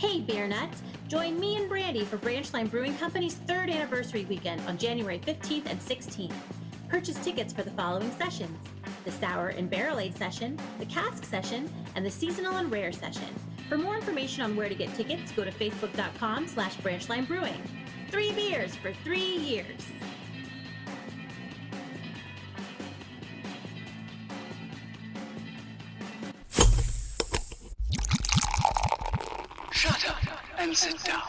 Hey Beer Nuts! Join me and Brandi for Branch Line Brewing Company's 3rd anniversary weekend on January 15th and 16th. Purchase tickets for the following sessions: the Sour and Barrel Aged session, the Cask session, and the Seasonal and Rare session. For more information on where to get tickets, go to facebook.com/branchlinebrewing. 3 beers for 3 years. Shut up and sit down.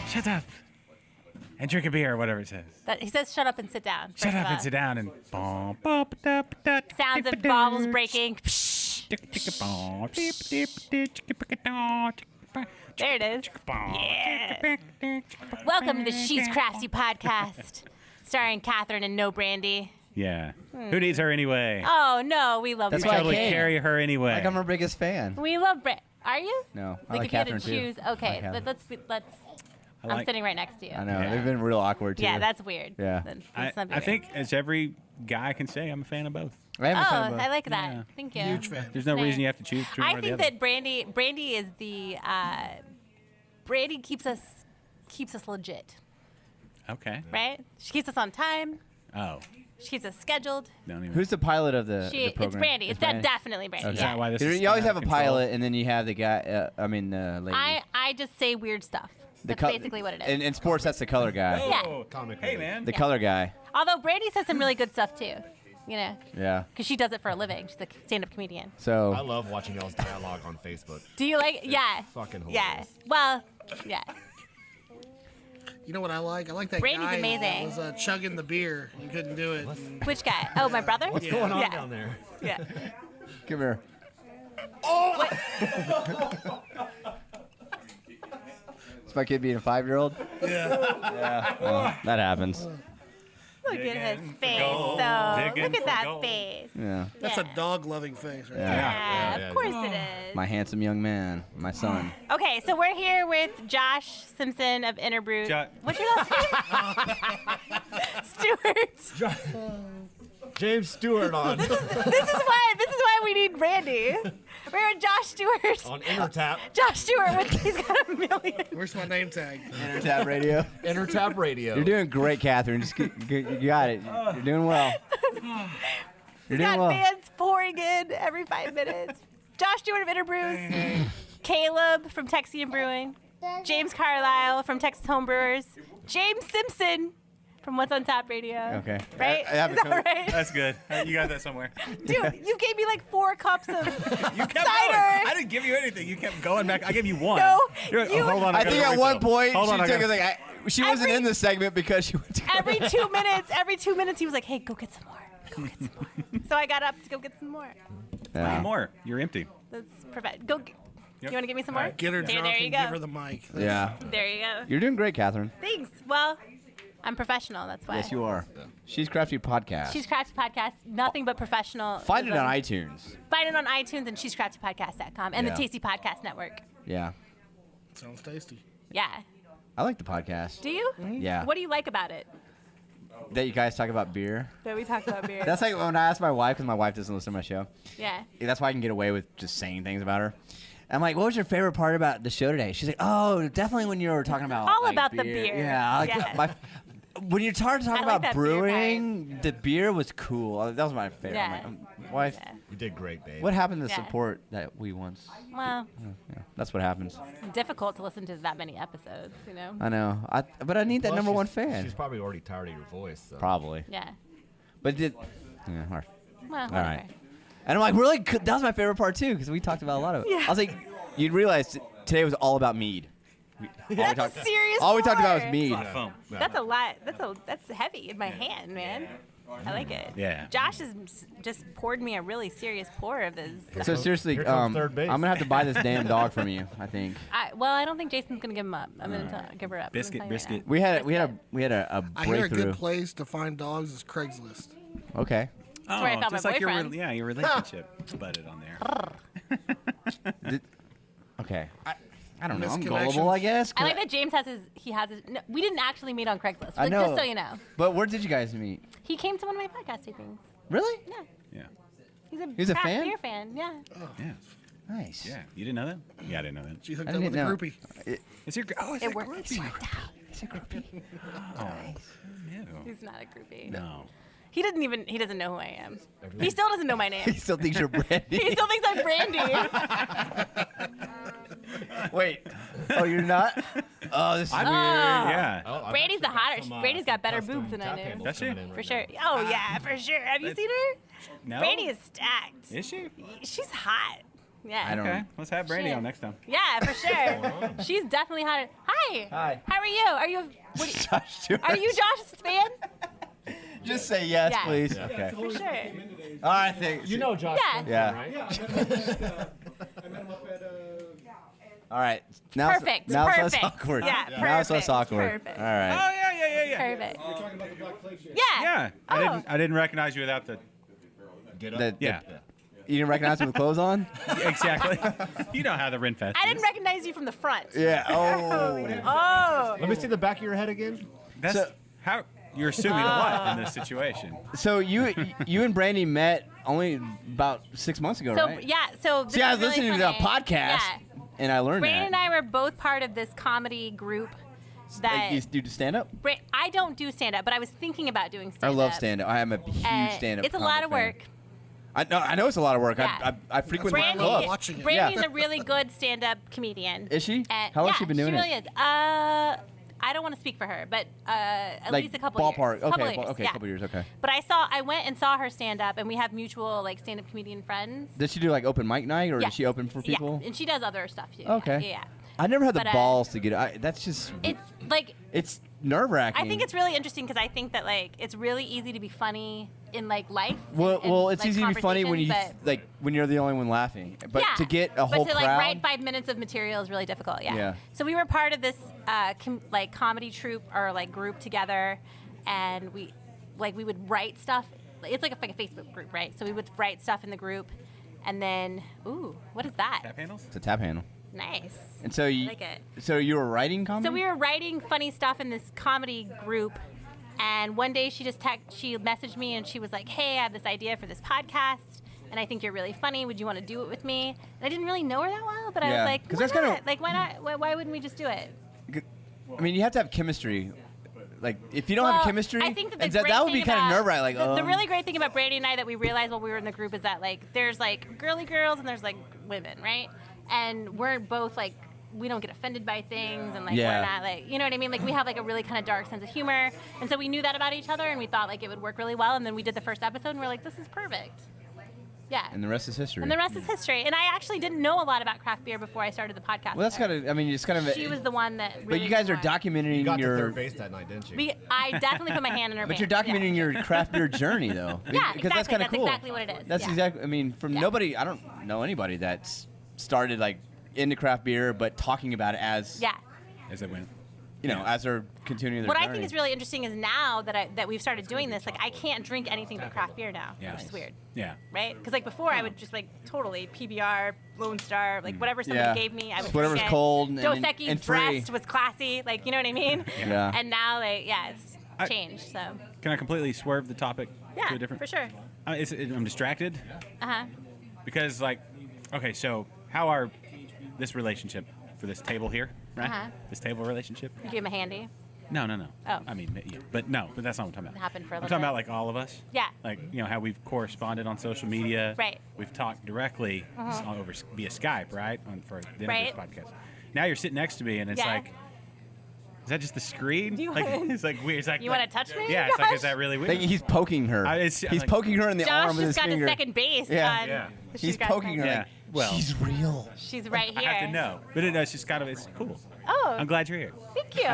Shut up and drink a beer or whatever it says. He says shut up and sit down. Shut up and sit down and Sounds of bottles breaking. There it is. Yeah. Welcome to the She's Crafty podcast, starring Catherine and no Brandi. Yeah. Who needs her anyway? Oh no, we love. You That's why I totally came. carry her anyway. Like I'm her biggest fan. We love Brandi. Are you? No, I Like like if you had to Catherine too. choose. Okay, I like let's. I'm like- sitting right next to you. I know. Yeah. They've been real awkward too. Yeah, that's weird. Yeah. Let's not be I weird. think, as every guy can say, I'm a fan of both. I am a fan of Oh, both. I like that. Yeah. Thank you. Huge fan. There's no Nice. reason you have to choose between I one or the think other. that Brandi is the Brandi keeps us legit, Okay. right? She keeps us on time. Oh. She keeps us scheduled. Don't even. Who's the pilot of the It's program? Brandi. It's definitely Brandi. Okay. Is Yeah. that why this You is always have a control? pilot, and then you have the guy. The lady. I just say weird stuff. That's co- basically what it is. In sports, that's the color guy. Yeah. Oh, Comic hey, relief. man. The color guy. Although Brandi says some really good stuff too, you know, Yeah. because she does it for a living. She's a stand-up comedian. I So love watching y'all's dialogue on Facebook. Do you like? Yeah. Fucking Yeah. hilarious. Well, yeah. You know what I like? I like that Brandy's guy amazing. that was chugging the beer and couldn't do it. Which guy? Oh, my brother. What's going on Yeah. down there? Yeah. come here. Is my kid being a 5-year-old? Yeah. Yeah. Well, that happens. Look at his face, gold, though. digging Look at for that gold. face. Yeah. That's Yeah. a dog-loving face, right? Yeah. Yeah, Yeah, of course it is. My handsome young man, my son. Okay, so we're here with Josh Simpson of Interbrews. What's your last name? Stewart. James Stewart on This is why we need Brandi. We're with Josh Stewart. on Intertap. Josh Stewart, he's got a million. Where's my name tag? Intertap radio. Intertap Radio. You're doing great, Catherine. Just you got it. You're doing well. You're He's doing got well. fans pouring in every 5 minutes. Josh Stewart of Interbrews. Caleb from Texan Brewing. James Carlyle from Texas Homebrewers. James Simpson from What's on Top Radio. Okay. Right? I have Is it that covered. right? That's good. You got that somewhere. Dude, you gave me like 4 cups of You kept cider. going. I didn't give you anything. You kept going back. I gave you one. No, You're like, you- hold on. I gotta think at refill. one point Hold on, she I took gotta- us she wasn't in this segment because she went to every 2 minutes, he was like, hey, go get some more. Go get some more. So I got up to go get some more. Yeah. More. You're empty. Let's prevent. Go. You want to give me some more? Get her There, drunk there you and go. give her the mic. Yeah. There you go. You're doing great, Catherine. Thanks. Well, I'm professional. That's why. Yes, you are. She's Crafty Podcast. She's Crafty Podcast. Nothing but professional. Find it on iTunes. Find it on iTunes and she'scraftypodcast.com and Yeah. the Tasty Podcast Network. Yeah. Sounds tasty. Yeah. I like the podcast. Do you? Yeah. What do you like about it? That you guys talk about beer. That we talk about beer. That's like when I ask my wife, because my wife doesn't listen to my show. Yeah. That's why I can get away with just saying things about her. I'm like, what was your favorite part about the show today? She's like, oh, definitely when you were talking about All like, about the beer. Yeah. Like, Yeah. when you started talking I like about that beer brewing, the beer was cool. That was my favorite. Yeah. I'm like, wife, Yeah. You did great, babe. what happened to the Yeah. support that we once? Well, Yeah, that's what happens. difficult to listen to that many episodes, you know? I know. But I need that Plus, number one she's- fan. She's probably already tired of your voice. So. Probably. Yeah. But did. Yeah, all right. Well, All whatever. right. And I'm like, really? That was my favorite part too, because we talked about a lot of it. Yeah. I was like, you'd realize today was all about mead. That's a serious All we talked about was pour. mead. Foam. That's a lot. That's heavy in my hand, man. I like it. Yeah. Josh has just poured me a really serious pour of this. So seriously, Here I'm comes third base. gonna have to buy this damn dog from you. I think I don't think Jason's gonna give him up. I'm gonna give her up. Biscuit, I'm gonna tell you biscuit. we had a I hear a breakthrough. good place to find dogs is Craigslist. Okay. Oh, where I found just my like boyfriend. your relationship butted on there. Okay. I don't know. I'm Misconnections. gullible, I guess. I like that James has his. No, we didn't actually meet on Craigslist. I But know. just so you know, But where did you guys meet? he came to one of my podcast tapings. Really? Yeah, Yeah. he's a a fan? beer fan. Yeah. Yeah. Nice. Yeah. You didn't know that? Yeah, I didn't know that. She hooked I up with a didn't know. groupie. It's your. Oh, it's It a worked. groupie. It's a groupie. Oh, no. He's not a groupie. No. He doesn't know who I am. He still doesn't know my name. He still thinks you're Brandi. He still thinks I'm Brandi. Wait. Oh, you're not? Oh, this is weird. Yeah. Brandy's the hottest. Brandy's got better boobs than I do. Does she? For sure. Oh yeah, for sure. Have you seen her? No. Brandy is stacked. Is she? She's hot. Yeah. I don't- Okay. Let's have Brandi Shit. on next time. Yeah, for sure. She's definitely hot. Hi. Hi. How are you? Are you? Josh Stewart. Are you Josh's fan? Just say yes, Yeah. please. Okay. For sure. All right, thanks. You know Josh. Yeah. Yeah. Right? All right. Now Perfect. Now it's less Perfect. awkward. Yeah, Now it's less perfect. awkward. Perfect. All right. Oh yeah. Perfect. Yeah. Yeah. Oh. I didn't recognize you without the. Get up. The- You didn't recognize him with clothes on? Exactly. You know how the Renfest I is. didn't recognize you from the front. Yeah. Oh. Oh. Let me see the back of your head again. That's So- how you're assuming a lot in this situation. So you and Brandi met only about 6 months ago, So right? yeah. So this See, I is was really listening to the funny. podcast, Yeah. and I learned Brandon and that. I were both part of this comedy group that Like, you do stand up? I don't do stand up, but I was thinking about doing stand I up. love stand up. I am a huge stand up. It's a lot of work. I know it's a lot of work. Yeah. I frequent Brandy- clubs. Watching it. Brandy's Yeah. a really good stand-up comedian. Is she? And- How long has yeah, she been doing really it? is. I don't want to speak for her, but at Like least a couple ballpark. years. Okay, Couple years, okay, yeah. couple years. Okay. But I went and saw her stand up, and we have mutual like stand-up comedian friends. Does she do like open mic night, or Yes. does she open for people? Yeah, and she does other stuff too. Okay. Yeah. I never had the But, balls to get it. That's just. It's like It's nerve wracking. I think it's really interesting because I think that like it's really easy to be funny in like life. Well, and, it's like, easy to be funny when you conversation, but- when you're the only one laughing. But yeah. to get a whole but to crowd. like write 5 minutes of material is really difficult. Yeah. Yeah. So we were part of this like comedy troupe or like group together, and we would write stuff. It's like a Facebook group, right? So we would write stuff in the group, and then what is that? Tap handles? It's a tap handle. Nice. And so you. like it. So you were writing comedy. So we were writing funny stuff in this comedy group, and one day she messaged me and she was like, "Hey, I have this idea for this podcast, and I think you're really funny. Would you want to do it with me?" And I didn't really know her that well, but I Yeah, was like, 'cause "Why that's not? kinda- Like, why not? Why wouldn't we just do it?" I mean, you have to have chemistry. Like, if you don't have Well, chemistry, I think that the and great that would be thing kind of about- nerve wracking. Like, the really great thing about Brandi and I that we realized while we were in the group is that like there's like girly girls and there's like women, right? And we're both like we don't get offended by things and like Yeah. we're not like you know what I mean? Like we have like a really kind of dark sense of humor, and so we knew that about each other and we thought like it would work really well. And then we did the first episode and we're like, this is perfect. Yeah. and the rest is history. And the rest is history. And I actually didn't know a lot about craft beer before I started the podcast. Well, that's with her. kind of. I mean, it's kind of. She was the one that. Really But you guys are did more. documenting You got to your. third base that night, didn't you? I definitely put my hand in her. But you're pants, yeah. documenting your craft beer journey, though. Yeah, Because that's exactly. kind of That's cool. exactly what it is. That's Yeah. exactly. I mean, from Yeah. nobody. I don't know anybody that's started like into craft beer, but talking about it as. Yeah. As it went. You know, as they're continuing their What journey. I think is really interesting is now that we've started doing this, like I can't drink anything but craft beer now, Yeah. which is weird, Yeah. right? Because like before I would just like totally PBR, Lone Star, like whatever somebody Yeah. gave me, I would Just whatever's drink it. cold and Dos Equis and free. Breast was classy, like you know what I mean? Yeah. And now like it's I- changed, so Can I completely swerve the topic yeah, to a different? for sure. I'm distracted Uh huh. because like, okay, so how are this relationship for this table here, right? Uh-huh. This table relationship? You give him a handy. No. Oh. I mean, yeah, but that's not what I'm talking about. It happened for a I'm little talking bit. about like all of us. Yeah. Like how we've corresponded on social media. Right. We've talked directly over via Skype, right, for the Right. Interbrews podcast. Now you're sitting next to me, and it's Yeah. like, is that just the screen? Do you like wanna- it's like weird. It's like You wanna touch me, Yeah. It's like, Josh? is that really weird? Like, he's poking her. I'm He's like- poking her in the Josh arm with his just got finger. to second base. Yeah. on- Yeah. she's He's got poking her. Yeah. Like, Well, she's real. She's right I here. have to know, but it's just kind of it's cool. Oh, I'm glad you're here. thank you.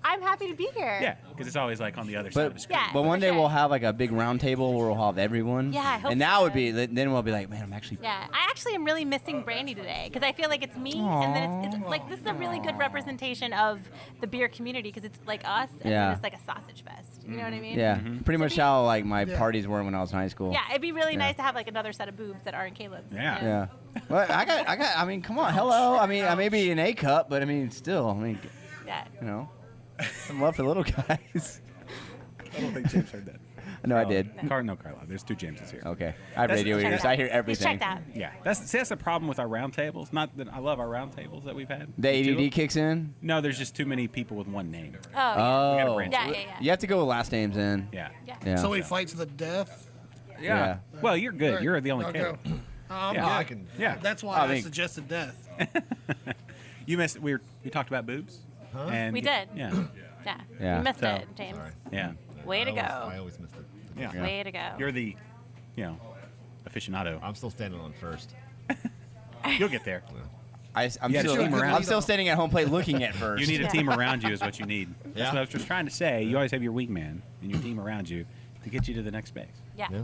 I'm happy to be here. Yeah, because it's always like on the other side of the screen. Yeah. But one for day sure. we'll have like a big round table where we'll have everyone. Yeah, I hope And that would so. be, then we'll be like, man, I'm actually. Yeah, I actually am really missing Brandi today because I feel like it's me, and then it's like this is a really good representation of the beer community because it's like us, and Yeah. then it's like a sausage fest. You know what I mean? Yeah, pretty much how like my parties were when I was in high school. Yeah, it'd be really nice to have like another set of boobs that aren't Caleb's. Yeah. Yeah. Well, I mean, come on, hello. I mean, I may be an A cup, but I mean, still, I mean, Yeah. you know, some love for little guys. I don't think James heard that. No, I did. Carlyle. There's two Jameses here. Okay, I have That's- radio ears. I hear He's everything. checked out. Yeah, that's the problem with our round tables. Not that I love our round tables that we've had. The Two of- ADD kicks in. No, there's just too many people with one name. Oh, yeah. We gotta Oh, branch Yeah, out. yeah, yeah. you have to go with last names in. Yeah. Yeah. Yeah. So we fight to the death. Yeah. Well, you're good. You're the only I'll Caleb. go. I'm Yeah. good. I can. Yeah. That's why I I mean- suggested death. You missed. We talked about boobs. Huh? And We did. Yeah. Yeah. Yeah. You missed So- it, James. Sorry. Yeah. Way to I go. always missed it. Yeah. Way to go. You're the, aficionado. I'm still standing on first. You'll get there. I'm Yeah, still, team around. I'm still standing at home plate looking at first. You need a team around you is what you need. That's Yeah. what I was just trying to say. You always have your wingman and your team around you to get you to the next space. Yeah. Yeah.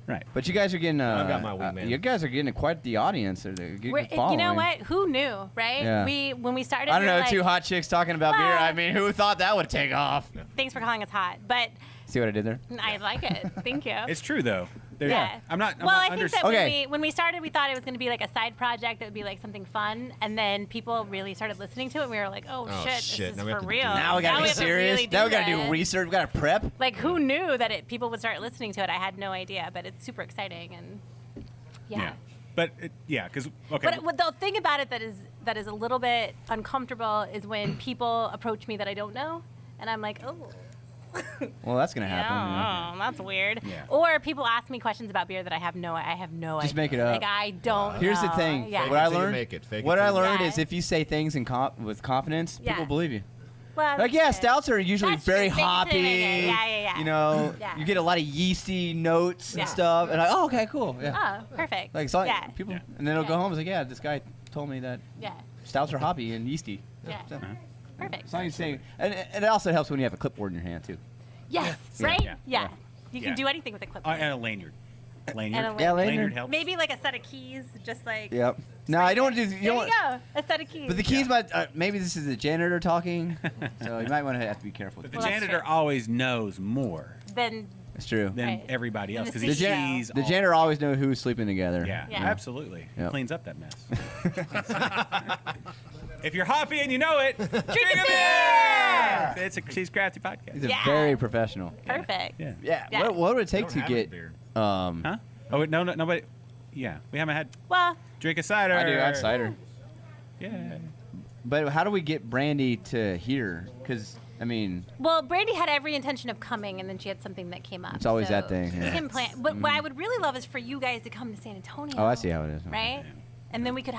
Right. But you guys are getting. I've got my wingman. You guys are getting quite the audience. Or the good You following. know what? Who knew, right? Yeah. When we started, I don't we were know. like, Two hot chicks talking about beer. Well- I mean, who thought that would take off? Thanks for calling us hot, but See what I did there? I like it. Thank you. It's true though. There's- Yeah. I'm not. I'm well, not I think that Okay. when we started, we thought it was going to be like a side project that would be like something fun, and then people really started listening to it. And we were like, oh, Oh, shit, shit. this Now is we have for to real. do this. Now we gotta be have to serious. really Now we gotta do this. research. We gotta prep. Like, who knew that people would start listening to it? I had no idea, but it's super exciting, and yeah. But because okay. But the thing about it that is a little bit uncomfortable is when people approach me that I don't know, and I'm like, oh. Well, that's gonna happen. yeah. Oh, that's weird. Yeah. Or people ask me questions about beer that I have no idea. Just make it up. Like I don't. Here's the know. thing. Yeah. What I it till you learned. make it. Fake it What till I you learned make it. is if you say things with confidence, Yeah. people believe you. Well, Like, yeah, that's stouts are usually That's very true. Fake it till you hoppy. make it. Yeah. You know, Yeah. you get a lot of yeasty notes Yeah. and stuff. And like, oh, okay, cool. Yeah. Oh, perfect. Like, so yeah. people, Yeah. and then they'll go Yeah. home and say, yeah, this guy told me that Yeah. stouts are hoppy and yeasty. Yeah. So, Perfect. as long as you say, and it also helps when you have a clipboard in your hand too. Yes. Yeah. Right. Yeah. Yeah. You Yeah. can do anything with a clipboard. And a lanyard. Lanyard. And a Yeah, lanyard. lanyard. helps. Maybe like a set of keys, just like. Yep. No, I don't want to do. There You know you what? go. A set of keys. But the keys might. Maybe this is the janitor talking, so you might want to have to be careful. But the Well, that's janitor true. always knows more Then. That's true. than Right. everybody else And because the he CEO. sees The all- janitor always knows who's sleeping together. Yeah, Yeah. absolutely. Yep. Cleans up that mess. If you're hoppy and you know it, drink a beer! It's a She's Crafty podcast. He's a Yeah. very professional. Perfect. Yeah. Yeah. Yeah. What would it I take don't to have get? a beer. Huh? Oh wait, no, nobody. Yeah, we haven't had Well, drink a cider. I do. I have cider. Yeah. But how do we get Brandi to here? Because I mean, Brandi had every intention of coming, and then she had something that came up. It's always so that thing, We yeah. can plan. But what I would really love is for you guys to come to San Antonio. oh, I see how it is. Right? And then we could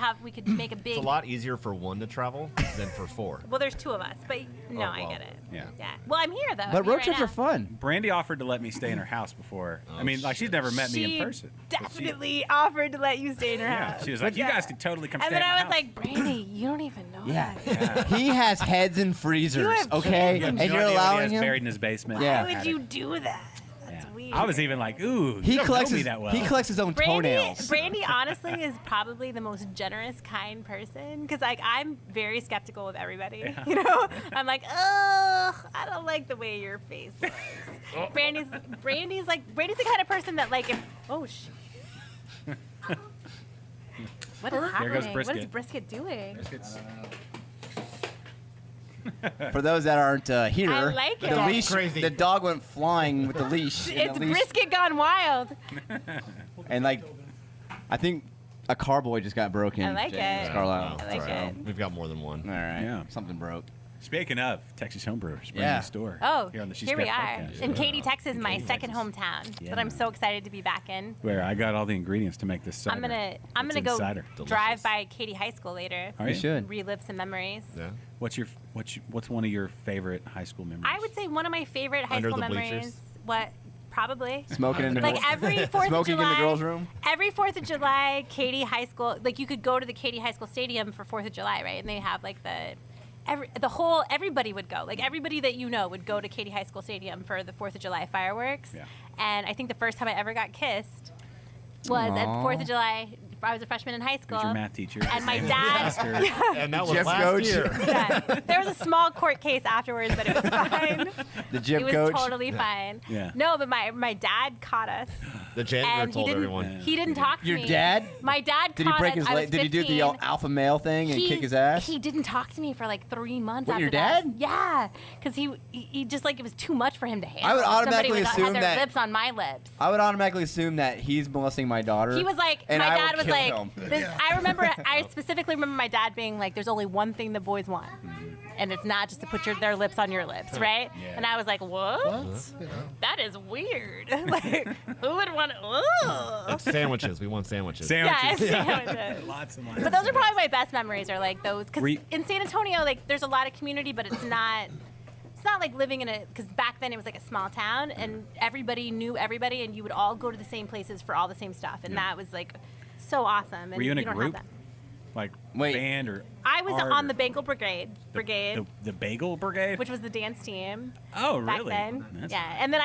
make a big. It's a lot easier for one to travel than for four. Well, there's two of us, but no, Oh, I well. get it. Yeah. Yeah. Well, I'm here though. I'm But here road right trips now. are fun. Brandi offered to let me stay in her house before. I mean, like she's never met me She in person. but she- Definitely offered to let you stay in her Yeah, house. she was like, "You guys could totally come And stay then at my I was house." like, Brandi, you don't even know Yeah. that. He has heads and freezers. You have Okay, kids. and You you're know what he allowing has him. buried in his basement. Yeah. Why would you do that? That's Yeah. weird. I was even like, "Ooh, He you don't collects know me his. that well." He collects his own toenails. Brandi honestly is probably the most generous, kind person because like I'm very skeptical of everybody. Yeah. You know, I'm like, ugh, I don't like the way your face looks. Brandy's the kind of person that like if what is happening? goes What is Brisket. Brisket doing? It's- For those that aren't here, I like the it. Dog's leash. crazy. The dog went flying with the leash. and It's the leash- Brisket gone wild. And like, I think a carboy just got broken. I like James it. Carlyle. I like So, it. We've got more than one. All right. Yeah. Something broke. Speaking of Texas Homebrewers, brand Yeah. new store. Oh, here on the She's here we Craft are podcast. in Katy, Texas, my Katy, second Texas. hometown Yeah. that I'm so excited to be back in. Where I got all the ingredients to make this cider. I'm gonna It's go in cider. drive by Katy High School later, Are You you? should. relive some memories. Yeah. What's one of your favorite high school memories? I would say one of my favorite high Under school the memories. bleachers? What? Probably. Smoking in the Like girls- every 4th of Smoking July. in the girls' room. Every 4th of July, Katy High School, like you could go to the Katy High School Stadium for 4th of July, right? And they have like the everybody would go. Like everybody that you know would go to Katy High School Stadium for the 4th of July fireworks. Yeah. And I think the first time I ever got kissed was at 4th of July. I was a freshman in high school. Who's your math teacher? And my His name is dad. Pastor. And that was Jeff last Coach. year. Yeah. There was a small court case afterwards, but it was fine. The gym It was coach. totally fine. Yeah. No, but my dad caught us. The janitor And told everyone. He didn't talk to Your me. dad? My dad Did he caught break us. his I was leg? Did he do the 15. alpha male thing and kick his ass? He didn't talk to me for like 3 months. What, after your that. dad? Yeah, because he just like it was too much for him to handle. I would automatically Somebody would assume had their that- lips on my lips. I would automatically assume that he's molesting my daughter. He was like, and my I dad will was kill like, him. I specifically remember my dad being like, there's only one thing the boys want. And it's not just to put their lips on your lips, right? Yeah. And I was like, what? You know. That is weird. Like, who would want It's sandwiches. We want sandwiches. Yeah, Sandwiches. it's sandwiches. Lots and lots. But those are probably my best memories are like those. Because Were you- in San Antonio, like, there's a lot of community, but it's not like living in because back then it was like a small town and everybody knew everybody and you would all go to the same places for all the same stuff. And that was like so awesome. And Were you in a don't group? have that. Like Wait. band or I was art on or the Bagel Brigade, the Bagel Brigade? which was the dance team. Oh, Back really? then, That's- yeah, and then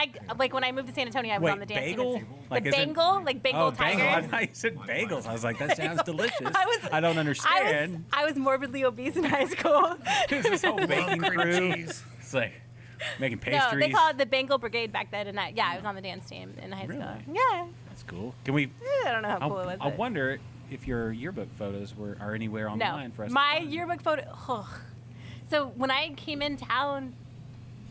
when I moved to San Antonio, I was Wait, on the dance bagel? team. Like, the is it- Bengal, like Bengal Oh, bagel. I Tigers. thought you said bagels. I was like, that sounds delicious. I I don't understand. I was morbidly obese in high school. There's this whole baking cream crew. cheese. It's like making No, pastries. they call it the Bengal Brigade back then, and I was on the dance team in high school. Really? Yeah, That's cool. Can we? I don't know how cool it was. I but- wonder if your yearbook photos are anywhere online No, for us. to my find. yearbook photo. So when I came in town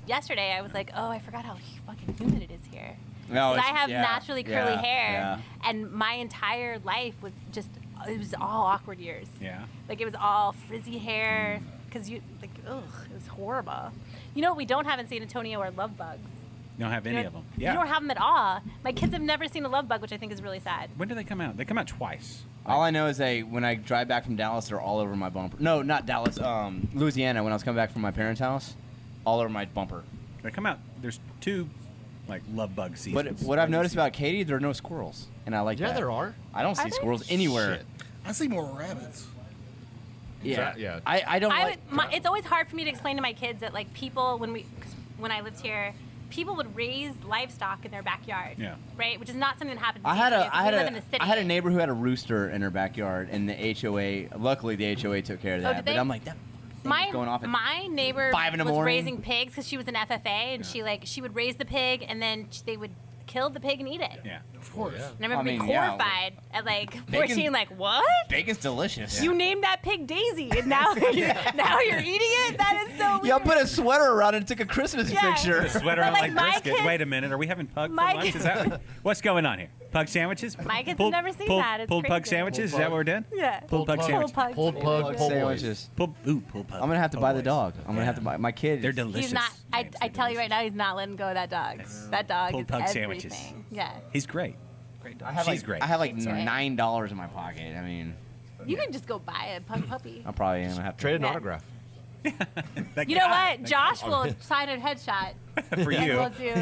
yesterday, I was like, oh, I forgot how fucking humid it is here. No, 'Cause I it's- have yeah, naturally curly yeah, hair, yeah. and my entire life was it was all awkward years. Yeah. Like it was all frizzy hair, because it was horrible. You know what we don't have in San Antonio are love bugs. You don't have any of them. Yeah. You don't have them at all. My kids have never seen a love bug, which I think is really sad. When do they come out? They come out twice. All I know is when I drive back from Dallas, they're all over my bumper. No, not Dallas. Louisiana. When I was coming back from my parents' house, all over my bumper. They come out. There's 2, like love bug seasons. But what I've noticed about Katy, there are no squirrels, and I like that. Yeah, there are. I don't see there? squirrels anywhere. Shit. I see more rabbits. Yeah, Yeah. I don't like. It's always hard for me to explain to my kids that like people when I lived here, people would raise livestock in their backyard. Yeah. Right, which is not something that happens. in I had San a Antonio, 'cause we live in the city. I had a neighbor who had a rooster in her backyard, and the HOA. Luckily, the HOA took care of that. did But they? I'm like, that thing My was going off. At my neighbor 5 in the was morning. raising pigs because she was an FFA, and she would raise the pig, and then they would kill the pig and eat it. Yeah. Of course. And I remember being yeah. horrified at like Bacon- 14, like what? Bacon's delicious. You named that pig Daisy, and now you're eating it. That is so weird. Y'all put a sweater around it and took a Christmas Yeah. picture. Sweater But, on like, like my brisket. kids- Wait a minute. Are we having pug for my lunch? kids- Is that what's going on here? Pug sandwiches? My kids have never seen that. It's pulled pug crazy. sandwiches? Is that what we're doing? Yeah. Pulled pug sandwiches. Pulled Pulled pug, Pug pulled sandwiches. Pulled pug. I'm gonna have to buy the boys. dog. I'm gonna have to buy my kid. They're delicious. He's not. I names. I They're tell you right delicious. now, he's not letting go of that dog. That dog Pulled is pug everything. sandwiches. Yeah. He's great. Great dog. I have She's like, great. I have like She's great. $9 in my pocket. I mean, You can just go buy a pug puppy. I'm probably gonna have to Trade an Yeah. autograph. That You know guy- what? Josh will sign a headshot. For And you, we'll do.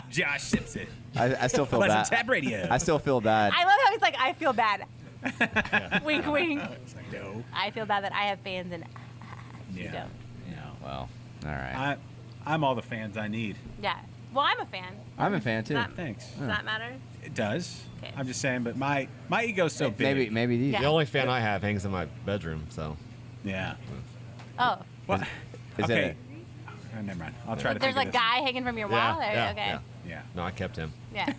Josh Simpson. I still feel Pleasant bad. Tap Radio. I still feel bad. I love how he's like, I feel bad. Wink, wink. It's like, no. I feel bad that I have fans and you Yeah. don't. No. Well, all right. I'm all the fans I need. Yeah. Well, I'm a fan. I'm a fan too. Not- Thanks. Does that matter? It does. Okay. I'm just saying, but my ego's so big. Maybe these. Yeah. The only fan I have hangs in my bedroom, so. Yeah. Oh. What? Is okay. it Oh, never mind. I'll try to There's think a of this. guy hanging from your wall? Or- yeah, okay. yeah. Yeah. No, I kept him. Yeah.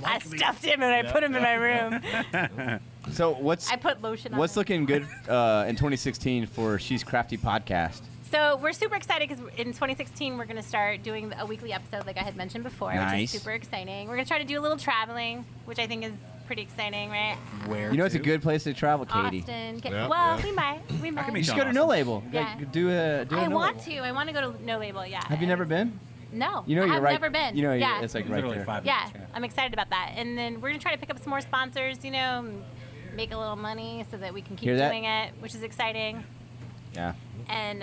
I stuffed him and I put him in my room. So what's I put lotion on what's him. looking good in 2016 for She's Crafty podcast? So we're super excited because in 2016 we're going to start doing a weekly episode like I had mentioned before, which Nice. is super exciting. We're going to try to do a little traveling, which I think is pretty exciting, right? Where? You know, it's a to? good place to travel, Katy. Austin. Yeah, well, yeah. we might. We might. come You should Don't go to No Austin. Label. Yeah. Do a I No want Label. to. I want to go to No Label. Yeah. Have you never been? No. You know, you're I've right. never been. You know, yeah. it's like right Literally there. 5 Yeah, minutes. I'm excited about that. And then we're gonna try to pick up some more sponsors. You know, make a little money so that we can keep Hear that? doing it, which is exciting. Yeah. And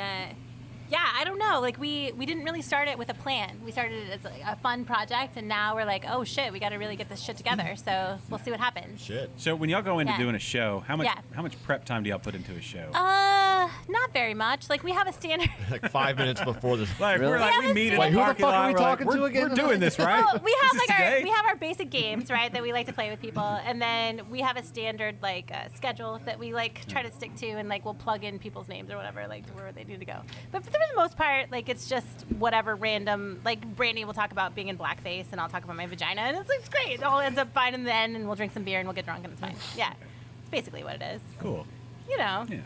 yeah, I don't know. Like we didn't really start it with a plan. We started it as like a fun project, and now we're like, oh shit, we got to really get this shit together. So we'll see what happens. Shit. So when y'all go into Yeah. doing a show, how much Yeah. how much prep time do y'all put into a show? Not very much. Like we have a standard. Like 5 minutes before this. Like Really? we're like Yeah, we meet in Wait, the who the parking fuck are lot. we We're like, talking to again We're doing this, right? Well, we have Is this like today? we have our basic games, right, that we like to play with people, and then we have a standard like schedule that we like try to stick to, and like we'll plug in people's names or whatever, like to where they need to go. But for the most part, like it's just whatever random. Like Brandi will talk about being in blackface, and I'll talk about my vagina, and it's great. It all ends up fine in the end, and we'll drink some beer and we'll get drunk, and it's fine. Yeah, it's basically what it is. Cool. You know, Yeah.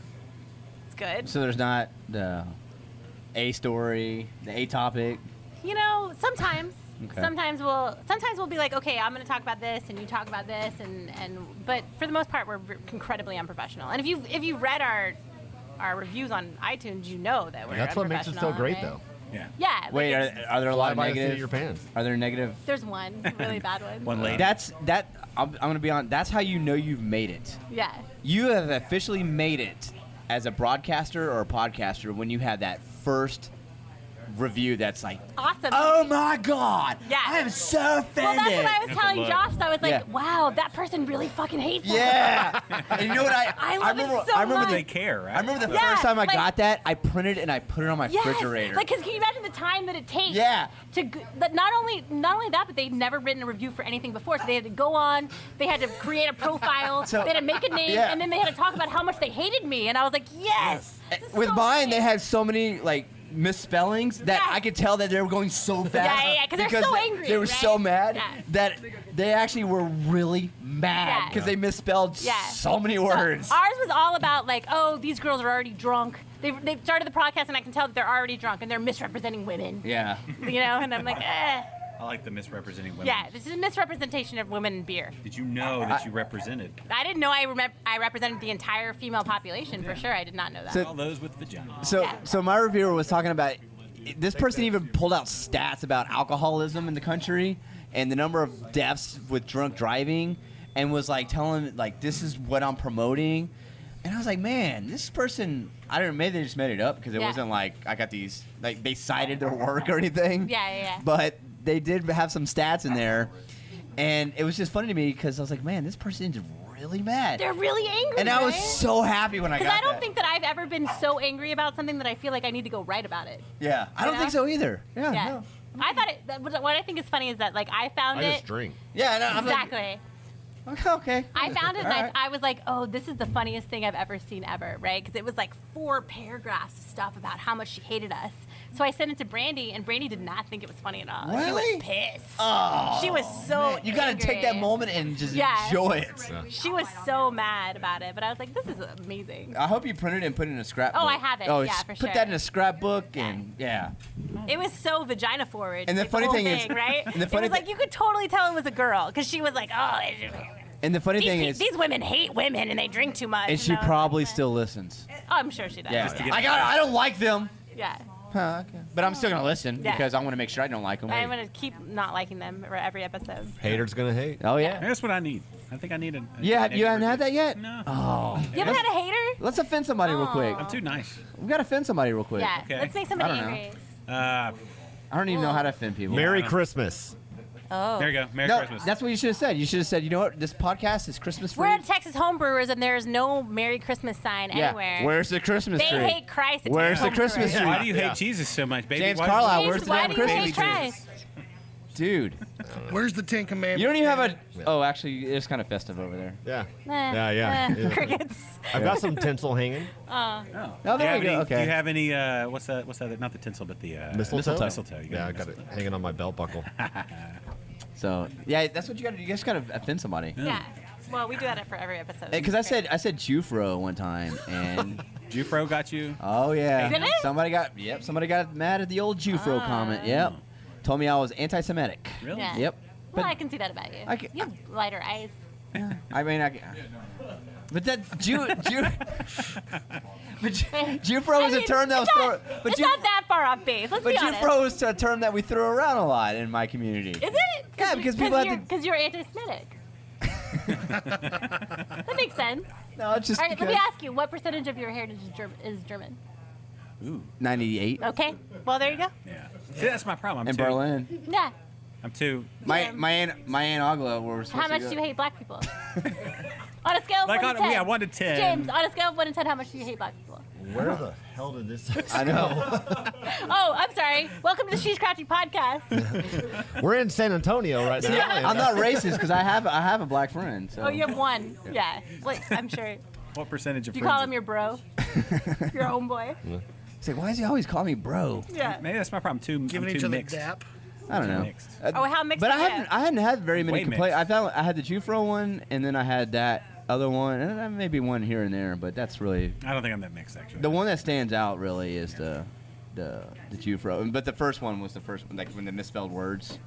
it's good. So there's not the A story, the A topic. You know, sometimes. Okay. Sometimes we'll be like, okay, I'm going to talk about this, and you talk about this, and but for the most part, we're incredibly unprofessional. And if you've read our reviews on iTunes, you know that we're That's what makes it so unprofessional, great, right? though. Yeah. Yeah. like Wait, it's- are there a lot of Fly by the seat of negative? your pants. Are there negative? there's one really bad one. One lady. I'm gonna be on. That's how you know you've made it. Yeah. You have officially made it as a broadcaster or a podcaster when you have that first review that's like, Awesome. oh my god, Yeah. I am so offended. Well, that's what I was That's telling a look. Josh. I was like, Yeah. wow, that person really fucking hates us. Yeah. And you know what I love it remember? so I remember much. the They care, right? I remember the Yeah, first time I like- got that, I printed and I put it on my Yes. refrigerator. Like, 'cause can you imagine the time that it takes? Yeah. But not only that, but they'd never written a review for anything before, so they had to go on, they had to create a profile, So- they had to make a name, Yeah. and then they had to talk about how much they hated me, and I was like, yes. this is With so mine, they great. had so many like misspellings that Yes. I could tell that they were going so fast. Yeah, 'cause they're because so they- angry, They were right? so mad Yeah. that they actually were really mad Yeah. because they misspelled Yeah. so many So words. ours was all about like, oh, these girls are already drunk. They've started the podcast, and I can tell that they're already drunk, and they're misrepresenting women. Yeah. You know, and I'm like, eh. I like the misrepresenting women. Yeah, this is a misrepresentation of women in beer. Did you know that you represented I didn't know I represented the entire female population for sure. I did not know that. So- all those with vaginas? So, Yeah. so my reviewer was talking about this person even pulled out stats about alcoholism in the country and the number of deaths with drunk driving, and was like telling like this is what I'm promoting, and I was like, man, this person, I don't know, maybe they just made it up because it Yeah. wasn't like I got these like they cited their work or anything. Yeah. But they did have some stats in there, and it was just funny to me because I was like, man, this person is really mad, They're really angry. and I was right? so happy when I got Because I don't that. think that I've ever been so angry about something that I feel like I need to go write about it. Yeah, I don't You think know? so either. Yeah. Yeah. No. I thought what I think is funny is that like I found I it just drink. Yeah, no, I'm like, exactly. okay. I found it and All right. I was like, oh, this is the funniest thing I've ever seen ever, right? Because it was like 4 paragraphs of stuff about how much she hated us. So I sent it to Brandi, and Brandi did not think it was funny at all. She Really? was pissed. Oh, She was so man. You gotta take that angry. moment and just Yeah. enjoy it. Yeah. She was so mad about it, but I was like, this is amazing. I hope you printed it and put it in a scrapbook. Oh, I have it. Yeah, for put sure. that in a scrapbook and yeah. It was so vagina forward. And the like, funny whole thing is- right? and the It funny was like you could totally tell it was a girl because she was like, oh, And the funny thing is, these women hate women and they drink too much. and she I was probably like, still listens. Oh, I'm sure she does. Yeah. to get- I don't like them. Yeah. Huh, okay. But I'm still gonna listen Yeah. because I want to make sure I don't like them. I'm gonna keep not liking them for every episode. Haters gonna hate. Oh yeah. That's what I need. I think I need a. Yeah, you haven't had that yet? No. Oh. You haven't had a hater? Let's offend somebody real quick. I'm too nice. We gotta offend somebody real quick. Yeah. Okay. Let's make somebody I don't know. angry. Uh, I don't even know how to offend people. Merry Yeah. Christmas. Oh. there you go. Merry No, Christmas. that's what you should have said. You should have said, you know what? This podcast is Christmas free. We're at Texas Homebrewers and there's no Merry Christmas sign anywhere. Where's the Christmas they tree? hate Christ. at Where's Texas the Christmas Homebrewers. tree? Why do you hate Yeah. Jesus so much, baby? James Why- Carlyle, James, where's the why damn do you Christmas hate tree? Christ? Dude, Where's the Ten Commandments? you don't even have a. Oh, actually, it's kind of festive over there. Yeah. Eh, Yeah. eh, crickets. I've got some tinsel hanging. Oh, Oh, there do you have we go, any- okay. Do you have any? What's that? What's that? Not the tinsel, but the Mistletoe? Mistletoe. You Yeah, I got it hanging on my belt buckle. So yeah, that's what you got to do. You just got to offend somebody. Yeah. Well, we do that for every episode. Because I said Jufro one time, and Jufro got you. oh yeah, Did it? somebody got mad at the old Jufro comment. Yep, told me I was anti-Semitic. Really? Yeah. Yep. Well, But- I can see that about you. I can- You have lighter eyes. I mean, but that Jufro is a term that was thrown. But It's not that far off base. Let's But be honest. Jufro is a term that we throw around a lot in my community. Is it? Yeah, because people have to- Because you're anti-Semitic. That makes sense. No, it's just All right, let because me ask you, what percentage of your heritage is German? Ooh. 98 Okay. Well, there you go. Yeah. See, that's my problem. I'm in too, Berlin. Yeah. I'm too. My Yeah. my aunt Agla were supposed How much to do go. you hate black people? On a scale of Like 1 to 10. 1 to 10. James, on a scale of 1 to 10, how much do you hate black people? Where the hell did this? I know. Oh, I'm sorry. Welcome to the She's Crafty podcast. We're in San Antonio right now. I'm not racist because I have a black friend. So. Oh, you have one. Yeah. Like, I'm sure. What percentage of Do you friends? call him your bro? Your homeboy? He's like, why does he always call me bro? Yeah. Maybe that's my problem. Giving I'm each too other mixed. dap. I don't know. Mixed. Oh, how mixed But are you? I hadn't had very many Way complaints. mixed. I had the Jufro one, and then I had that other one, and then maybe one here and there. But that's really I don't think I'm that mixed actually. the one that stands out. Really is the Jufro. But the first one was the first one, like when they misspelled words.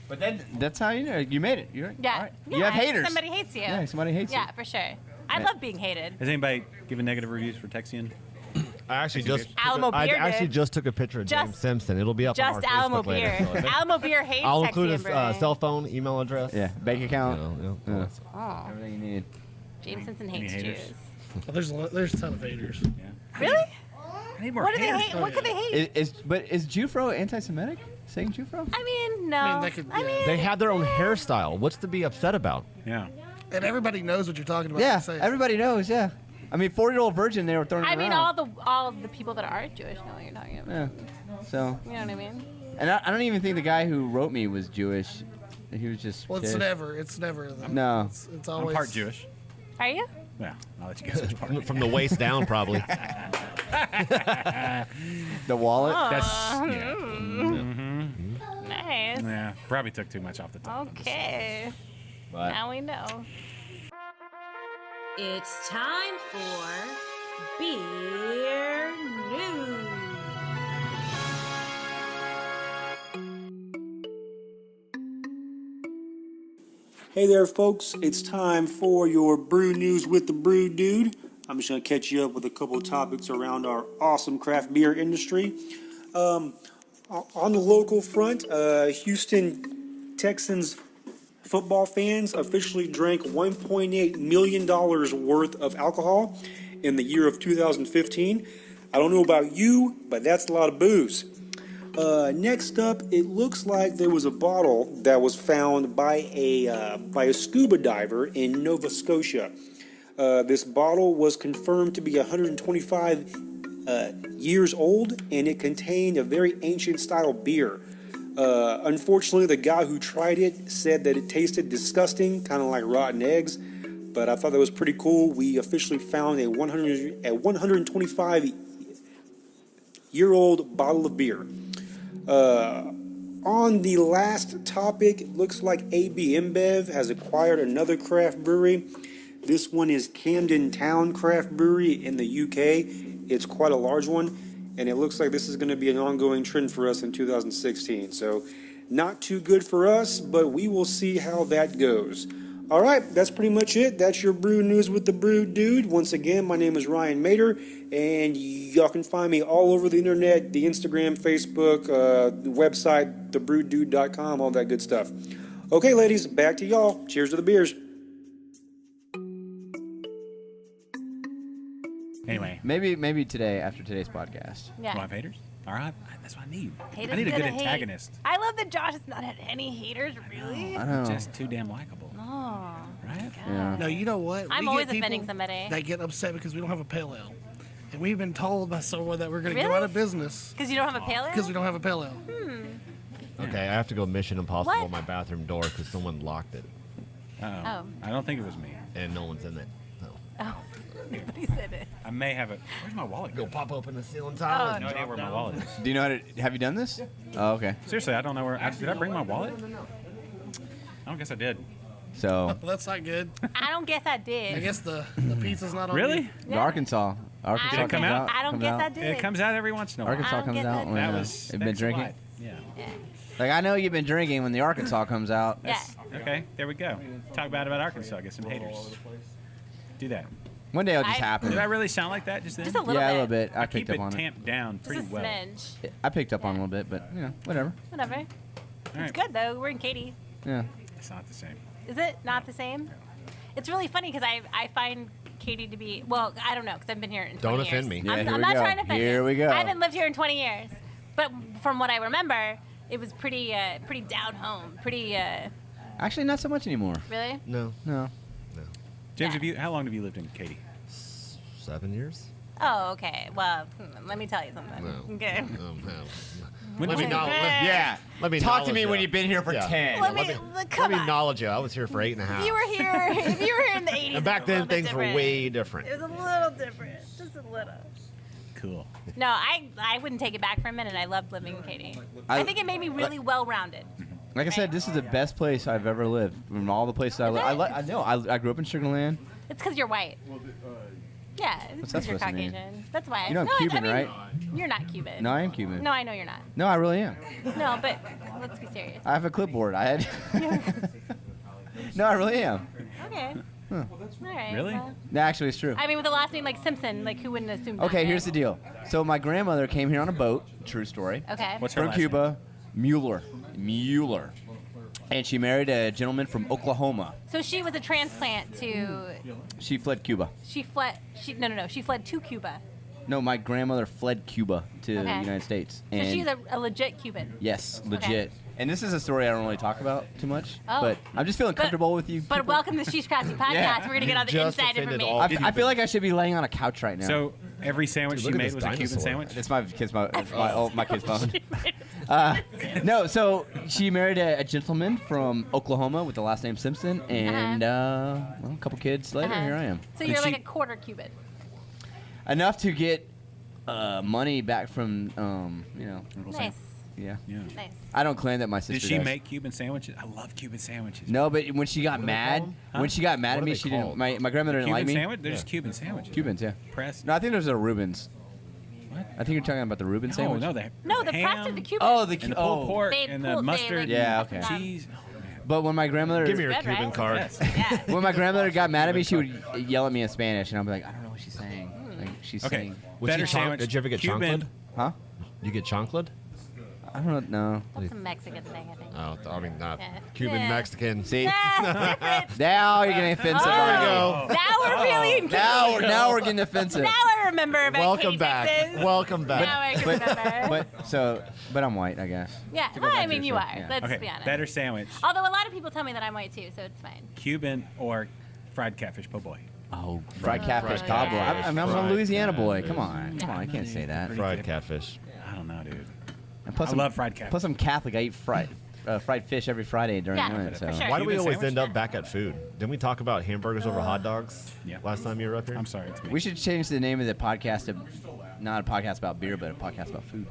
But then that's how you made it. You're Yeah. all right. Yeah. You have haters. Somebody hates you. Yeah, somebody hates you. Yeah, for sure. I love being hated. Has anybody given negative reviews for Texian? I actually just Alamo I Beer actually did. just took a picture of James Just- Simpson. It'll be up on Just our Alamo Facebook later. Beer. So if it- Alamo Beer hates I'll Texan include his Brewing. cell phone, email address. Yeah, bank account. Yeah. Oh, Everything you need. James Simpson Any hates haters? Jews. Oh, there's a ton of haters. Yeah. Really? I need more What do they haters. hate? What could they hate? Is Jufro anti-Semitic? Saying Jufro? I mean, no. I mean, that could- yeah. They have their own hairstyle. What's to be upset about? Yeah. And everybody knows what you're talking about. Yeah, Say it. everybody knows. Yeah, I mean, 4-year-old virgin. They were throwing. I it mean, around. all the people that aren't Jewish know what you're talking about. Yeah. So, You know what I mean? and I don't even think the guy who wrote me was Jewish. He was just. Well, it's pissed. never. No. It's I'm always part Jewish. Are you? Yeah. I'll let you guess which part. From the waist down, probably. The wallet. That's yeah. Nice. Yeah. Probably took too much off the top. Okay. But Now we know. It's time for Beer News. Hey there, folks. It's time for your Brew News with the Brew Dude. I'm just going to catch you up with a couple of topics around our awesome craft beer industry. On the local front, Houston Texans football fans officially drank $1.8 million worth of alcohol in the year of 2015. I don't know about you, but that's a lot of booze. Next up, it looks like there was a bottle that was found by a scuba diver in Nova Scotia. This bottle was confirmed to be 125 years old, and it contained a very ancient style beer. Unfortunately, the guy who tried it said that it tasted disgusting, kind of like rotten eggs. But I thought that was pretty cool. We officially found a 125-year-old bottle of beer. On the last topic, it looks like AB InBev has acquired another craft brewery. This one is Camden Town Craft Brewery in the UK. It's quite a large one, and it looks like this is going to be an ongoing trend for us in 2016. So, not too good for us, but we will see how that goes. All right, that's pretty much it. That's your Brew News with the Brew Dude. Once again, my name is Ryan Mader, and y'all can find me all over the internet, the Instagram, Facebook, the website, thebrewdude.com, all that good stuff. Okay, ladies, back to y'all. Cheers to the beers. Anyway. maybe today after today's podcast. Do I Yeah. have haters? All right. That's what I need. Haters I need a good gonna hate. antagonist. I love that Josh has not had any haters, really. I know. Just too damn likable. Oh. Right? Yeah. No, you know what? I'm We always get people offending somebody. That get upset because we don't have a pale ale, and we've been told by someone that we're going to go Really? out of business Because you don't have a pale ale? because we don't have a pale ale. Okay, I have to go Mission Impossible What? on my bathroom door because someone locked it Uh-oh. Oh. I don't think it was me. and no one's in it. So Oh. Nobody said it. I may have it. Where's my wallet? go pop open the ceiling Oh, tile. I have and no idea drop where my down. wallet is. Do you know how to? Have you done this? Oh, okay. Seriously, I don't know where. Did I bring my wallet? I don't guess I did. So Well, that's not good. I don't guess I did. I guess the pizza's not on. Really? you. the Arkansas I don't, Did it come guess, out? I don't comes guess out. I did. It comes out every once in a while. Arkansas I don't comes guess out I when That was. you've been that's drinking. why. Yeah. Yeah. Like I know you've been drinking when the Arkansas comes out. Yeah. Okay, there we go. Talk bad about Arkansas. Get some haters. Do that. One day it'll just I- happen. Did I really sound like that just then? Just a little Yeah, bit. a little bit. I Keep picked up it on it. tamped down Just pretty a well. smidge. I picked up on a little bit, but whatever. Whatever. All It's right. good, though. We're in Katy. Yeah. It's not the same. Is it not the same? It's really funny because I find Katy to be, well, I don't know, because I've been here in 20 Don't years. offend me. Yeah, I'm, here I'm we not go. trying to offend Here you. we go. I haven't lived here in 20 years. But from what I remember, it was pretty down home. Pretty, Actually, not so much anymore. really? No, No. James, Yeah. how long have you lived in Katy? 7 years. Oh, okay. Well, let me tell you something. No. Okay. Let me know. Yeah. Let me Talk to knowledge me when you. you've been here for 10. Let me come on. acknowledge you. I was here for 8.5. If you were here in the 80s. And back it was a then, little bit things were different. way different. It was a little different. Just a little. Cool. No, I wouldn't take it back for a minute. I loved living in Katy. I think it made me really well-rounded. Like I said, this is the best place I've ever lived. From all the places I live, I know. I grew up in Sugar Land. It's because you're white. Yeah, it's What's that because you're supposed to mean? Caucasian. That's why. You know I'm no, Cuban, I mean, right? You're not Cuban. No, I am Cuban. No, I know you're not. No, I really am. No, but let's be serious. I have a clipboard. I had. No, I really am. Okay. All right. Really? well, No, actually, it's true. I mean, with a last name like Simpson, like who wouldn't assume that? Okay, right? here's the deal. So my grandmother came here on a boat. True story. Okay. What's her From last Cuba, Mueller. And she married a gentleman from Oklahoma. So she was a transplant to. She fled Cuba. She fled. No. She fled to Cuba. No, my grandmother fled Cuba to the Okay. United States. So And she's a legit Cuban. yes, legit. Okay. And this is a story I don't really talk about too much. Oh. But I'm just feeling But- comfortable with you. But people. welcome to She's Crafty Podcast. Yeah. We're gonna get all the Just inside offended information. all I feel like I should be laying on a couch right now. So every sandwich Dude, she look at made this was a Cuban dinosaur. sandwich? That's my kid's phone. No, so she married a gentleman from Oklahoma with the last name Simpson, and well, a couple kids later, Uh-huh. here I am. So Did you're like she- a quarter Cuban. Enough to get money back from, Nice. yeah. Yeah. Nice. I don't claim that my sister Did she does. make Cuban sandwiches? I love Cuban sandwiches. No, but when she got they mad, called? when she got mad What at are me, they she didn't. called? My grandmother didn't Cuban like me. sandwich? They're just Cuban sandwiches. Cubans, yeah. Pressed. No, I think those are Reubens. What? I think you're talking about the Reuben sandwich. No, the No, the ham pressed are the Cuban. Oh, the and the pulled pork They and pulled- the they, mustard. like, Yeah, fucking okay. them. Cheese. Oh, man. But when my grandmother, Give me your Red, Cuban right? card. Yes. Yeah. when my grandmother got mad at me, she would yell at me in Spanish, and I'd be like, I don't know what she's saying. Like she's Okay. saying, Better sandwich. Did you ever get Cuban. chocolate? huh? You get chocolate? I don't know. That's a Mexican thing, I think. Oh, I mean, not Yeah. Cuban, Yeah. Mexican. See, Different. now you're getting offensive. Oh, already. go. Now we're really in Now we're getting offensive. Now I remember about Welcome Katy, back. Texas. Welcome Now back. I can remember. But I'm white, I guess. Yeah, To go well, back I to mean, your you story, are. yeah. Let's Okay. be honest. Better sandwich. Although a lot of people tell me that I'm white too, so it's fine. Cuban or fried catfish po' boy. Oh, fried catfish, Fried cobbler. I'm a fried Louisiana boy. catfish. Come on, I can't say that. Fried catfish. I don't know, dude. And plus, I love fried catfish. Plus, I'm Catholic. I eat fried fish every Friday during Yeah, Lent. So. for sure. Why do we Cuban always sandwich? end up back at food? Didn't we talk about hamburgers over hot dogs Yeah. last time you were up here? I'm sorry, it's me. We should change the name of the podcast to not a podcast about beer, but a podcast about food.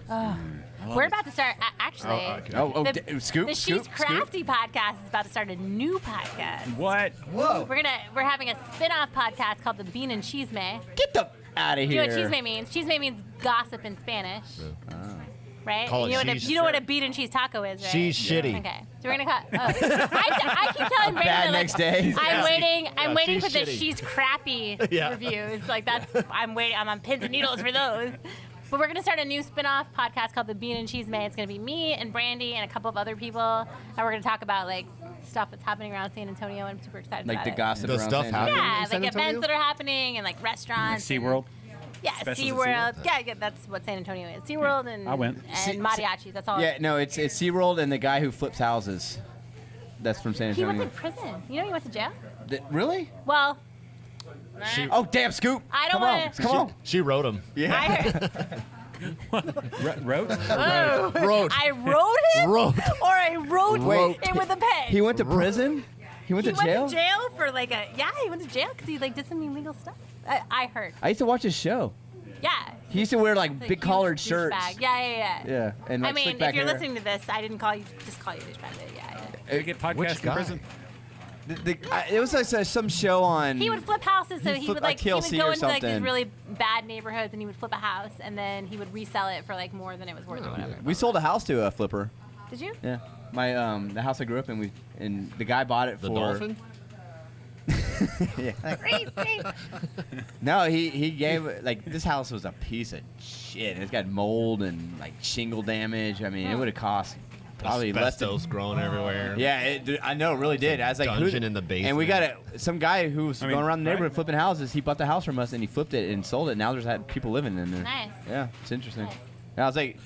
We're about to start, actually. Oh, scoop, The scoop, She's Crafty podcast is about to start a new podcast. What? We're having a spin-off podcast called the Bean and Cheese May. Get the out of Do you here. know what cheese means? Cheese means gossip in Spanish. Right? Call And it you know, cheese. you know what a bean and cheese taco is, right? She's shitty. Okay. So we're gonna call. I keep telling Brandon Bad like, next day. I'm waiting. I'm waiting for she's the shitty. She's Crappy Yeah. reviews. Like that's. I'm waiting. I'm on pins and needles for those. But we're gonna start a new spin-off podcast called the Bean and Cheese May. It's gonna be me and Brandi and a couple of other people, and we're gonna talk about like stuff that's happening around San Antonio. And I'm super excited Like about the it. gossip The around stuff San happening? Antonio? Yeah, in San like Antonio? events that are happening and like restaurants. and- SeaWorld? Yeah, Specials at SeaWorld. Yeah, that's what San Antonio is. SeaWorld and, I went. and mariachis. That's all. Yeah, no, it's SeaWorld and the guy who flips houses. That's from San He Antonio. went to prison. You know he went to jail? Really? Well, Oh, damn, Scoop. I don't Come on, wanna- Come on. She wrote him. I heard. Wrote? Wrote. I wrote him? Wrote. Or I wrote Wait. it with a pen. He went to prison? He went He to jail? went to jail for like a, yeah, he went to jail because he like did some illegal stuff. I heard. I used to watch his show. Yeah. He used to wear like Like, big huge collared douchebag. shirts. Yeah. Yeah, and like I mean, slick if back you're hair. listening to this, I didn't call you, just call you douchebag. But yeah. Did he get podcast Which in guy? prison? It was like some show on. He would flip houses, so He he flipped would like like he would TLC go or into like these something. really bad neighborhoods, and he would flip a house, and then he would resell it for like more than it was worth or whatever. We sold a house to a flipper. Did you? Yeah, my the house I grew up in. And the guy bought it The for. dolphin? Yeah. No, he gave like this house was a piece of shit. It's got mold and like shingle damage. I mean, it would have cost probably less than. Asbestos growing everywhere. Yeah, I know, it really did. I was like, dungeon in the And we got basement. some guy who was I mean, going around the neighborhood right. flipping houses. He bought the house from us and he flipped it and sold it. Now there's had people living in there. Nice. Yeah, it's interesting. Nice. And I was like,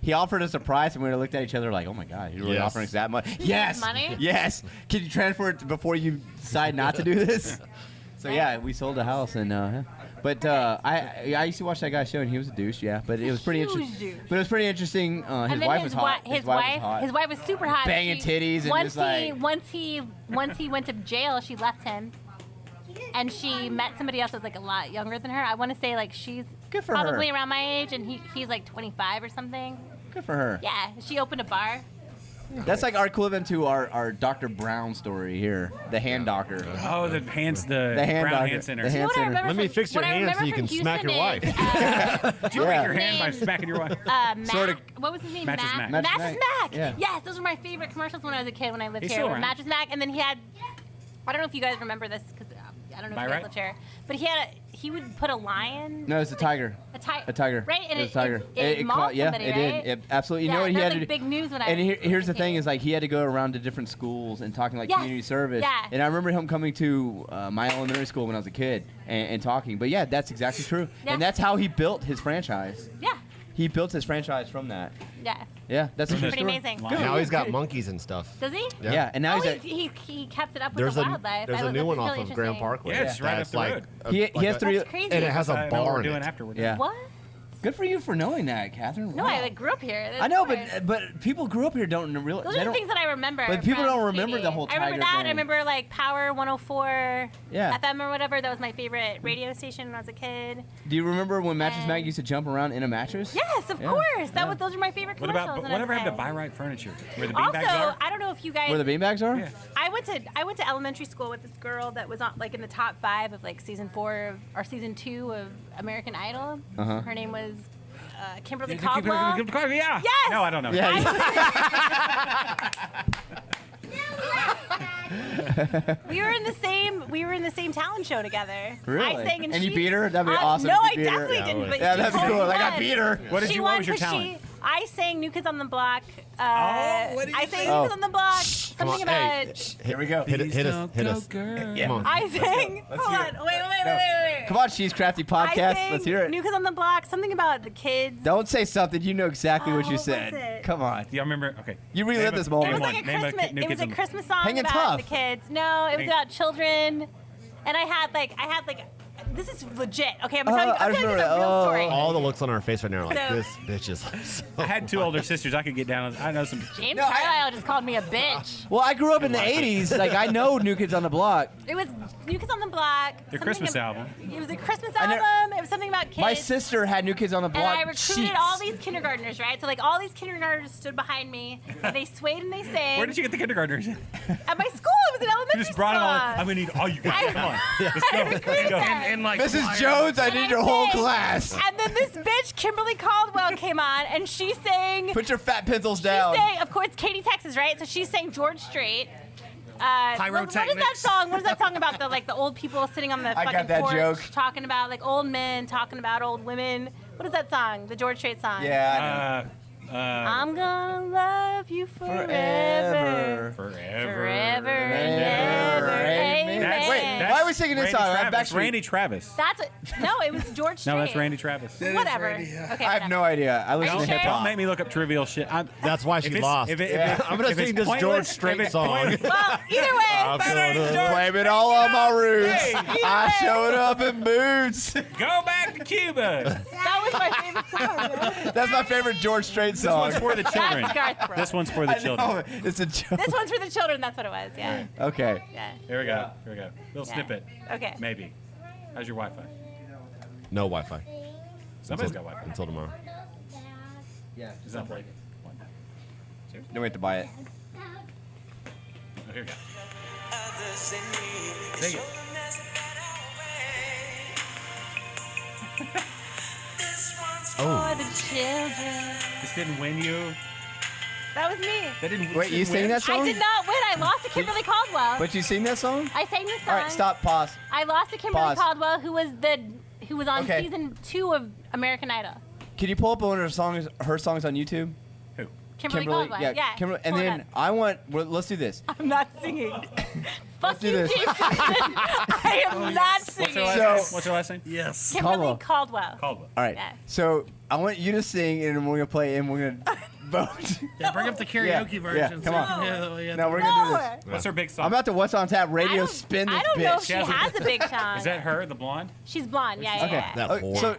he offered us a price, and we looked at each other like, oh my god, he's really Yes. offering us that much? Yes, money? yes. Can you transfer it before you decide not to do this? So yeah, we sold the house, and But I used to watch that guy's show, and he was a douche, yeah. But it was pretty interesting. But it was pretty interesting. His And then wife was hot. His wife was super hot. Banging titties and once just he, like. once he went to jail, she left him, and she met somebody else that was like a lot younger than her. I want to say like she's Good for probably her. around my age, and he's like 25 or something. Good for her. Yeah, she opened a bar. That's like our equivalent to our Dr. Brown story here, the hand doctor. Oh, the hand hand Brown doctor. Hand Center. The hand What I center. remember Let me from- fix your what I hand so remember you can from smack your Houston wife. is, Do you break Yeah. your hand by Named- smacking your wife? Mac. Sorta- What was his name? Mattress Mac. Mattress Mattress Mac. Mac. Yeah. Yes, those were my favorite commercials when I was a kid when I lived He's here. still around. Mattress Mac, and then he had. I don't know if you guys remember this because I don't know if Am I you guys right? lived here, but he would put a lion. No, it's a tiger. A tiger. A tiger. Right, and it was a tiger. it mauled yeah, somebody, it right? did. It, absolutely. You Yeah, know what he that had was to like do? big news when I And was here's the a thing: kid. is like he had to go around to different schools and talking like Yes. community service. Yeah. And I remember him coming to my elementary school when I was a kid and talking. But yeah, that's exactly true. Yeah. And that's how he built his franchise. Yeah, He built his franchise from that. yeah. Yeah, that's a true Pretty story. amazing. Good. Now he's got monkeys and stuff. Does he? Yeah, and now Oh, he's he kept it up with There's the a wildlife. there's I a love new that. one That's off really of Grand interesting. Parkway. Yeah, it's right That's up the like road. He has three. That's crazy. and it has a I know what we're barn. doing in it. afterward. Yeah. What? Good for you for knowing that, Catherine. No, Wow. I like grew up here. That's I know, weird. but people grew up here don't realize. Those They are the don't. things that I remember. But people from don't remember TV. the whole I remember tiger that. thing. I remember like Power 104 Yeah. FM or whatever. That was my favorite radio station when I was a kid. Do you remember when Mattress Mac And- used to jump around in a mattress? Yes, of Yeah, course. yeah. Those were my favorite What commercials. about when I was whatever a happened to kid. Buy Right Furniture? Where the beanbags Also, are? I don't know if you guys. Where the beanbags are? Yeah. I went to elementary school with this girl that was on like in the top 5 of like season 4 of, or season 2 of American Idol. Uh-huh. Her name was Kimberly Yeah. Caldwell. Yeah. Yes! No, I don't know. Yeah. We were in the same talent show together. Really? I sang and And you she, beat her? That'd be awesome No, if I you beat her. definitely Yeah, didn't. I But Yeah, she that'd be totally cool. Like, I won. beat her. What did She you- won what was your 'cause talent? I sang New Kids on the Block. what did I you sang say? New Oh. Kids on the Block. Come Something on, about. hey, Here we go. Hit us. Yeah. Come on. I sang. Let's Hold hear on. it. Wait. Come on, She's Crafty I Podcast. sang Let's hear it. New Kids on the Block. Something about the kids. Don't say something. You know exactly what you what was said. it? Come on. Do you remember? Okay. You relived Name this a- moment. It was name like a one. Name Christmas. New It was Kids a on the- Christmas song Hanging about Tough. the kids. No, it was Hang- about children, and I had like. This is legit. Okay, I'm telling you. I I'm telling you remember the real that. story. All the looks on our face right now are like, So- this bitch is so I had 2 older sisters. I could get down. I know some. James No, I- Carlyle just called me a bitch. Well, I grew up in the 80s. Like, I know New Kids on the Block. It was New Kids on the Block. Their something Christmas album. It was a Christmas I album. never- It was something about kids. My sister had New Kids on the and Block I recruited sheets. all these kindergartners, right? So like all these kindergartners stood behind me. And they swayed and they sang. Where did you get the kindergartners? You At my school, it was an elementary just brought them all. school. I'm gonna need all you guys. Come on. Let's go. I Let's recruited go. them. And like Mrs. Jones, I And need I your whole sang. class. And then this bitch, Kimberly Caldwell, came on and she sang. Put your fat pencils She down. sang, of course, Katy, Texas, right? So she sang George Strait. What is that Pyrotechnics. song? What is that song about? The old people sitting on the I got fucking that porch, joke. talking about like old men talking about old women. What is that song? The George Strait song. Yeah, I'm gonna love you I know. forever, Forever. forever and Never. ever. Amen. Amen. Wait, why are we singing this Randy song? Travis. Backstreet. Randy Travis. That's what. No, it was George Strait. No, that's Randy Travis. Whatever. Randy, yeah. Okay. I have no idea. I listen Are to you hip sure? hop. Don't make me look up trivial shit. That's why she lost. I'm I'm gonna sing this George Strait song. Well, either way. I'm gonna- Blame it all on my roots. Hey, I showed up in boots. Go back to Cuba. That was my favorite song. That's my favorite George Strait This song. one's for the children. That's Garth Brooks. This one's for the I children. know, it's a joke. This one's for the children. That's what it was. Yeah. Okay. Yeah. Here we go. Here we go. Little Yeah. snippet. Okay. Maybe. How's your Wi-Fi? No Wi-Fi. Somebody's got Wi-Fi. Until tomorrow. It's not playing. One. Then we have to buy it. Oh, here we go. Sing it. For the children. This didn't win you. That was me. That didn't. Wait, you didn't sing win? that song? I did not win. I lost to Kimberly Caldwell. But you sing that song? I sang this song. All right, stop, pause. I lost to Kimberly Pause. Caldwell, who was on Okay. season 2 of American Idol. Can you pull up one of her songs on YouTube? Who? Kimberly Caldwell. Yeah. Kimberly, and pull it then up. I want. Well, let's do this. I'm not singing. Fuck do you, this. James Simpson. I am not What's her singing. last So- name? What's her last name? Yes. Kimberly Caldwell. Caldwell. Caldwell. All right. Yeah. So I want you to sing, and we're gonna play, and we're gonna vote. Yeah, bring up the karaoke version. come so on. we can hear the- No, we're gonna do this. What's her big song? I'm about to What's on Tap radio I spin this I don't know if bitch. she has a big song. Is that her, the blonde? She's blonde. Yeah, yeah, Okay. yeah. That Okay, whore. so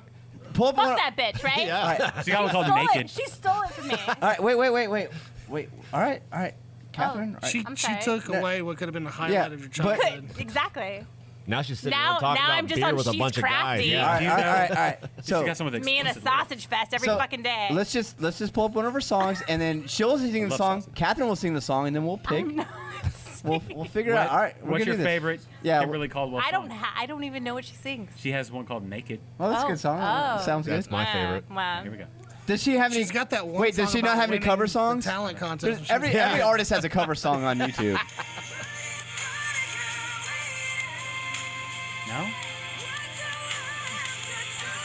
pull up one. Fuck that bitch, right? Yeah. All right. She got one called Stole Naked. it. She stole it from me. All right. Wait. All right. Catherine. All right. She I'm she sorry. took away what could have been the highlight Yeah, of your but- childhood. Exactly. Now she's sitting Now- there talking now about I'm just beer on with a She's bunch of guys. Crafty. Yeah. All right. All right. She So got some with Me and a explicit lyrics. sausage fest every so fucking day. let's just pull up one of her songs, and then she'll sing the love song. sausage. Catherine will sing the song, and then we'll pick. We'll figure it out. All right. We're What's gonna your do this. favorite Yeah, Kimberly Caldwell song? I don't even know what she sings. She has one called Naked. Oh, that's a Oh, good song. oh. Sounds That's good. my favorite. Wow. Here we go. Does she have any? She's got that one. Wait, does song she not about have any winning cover the songs? talent contest. Every artist has a cover song on YouTube. No?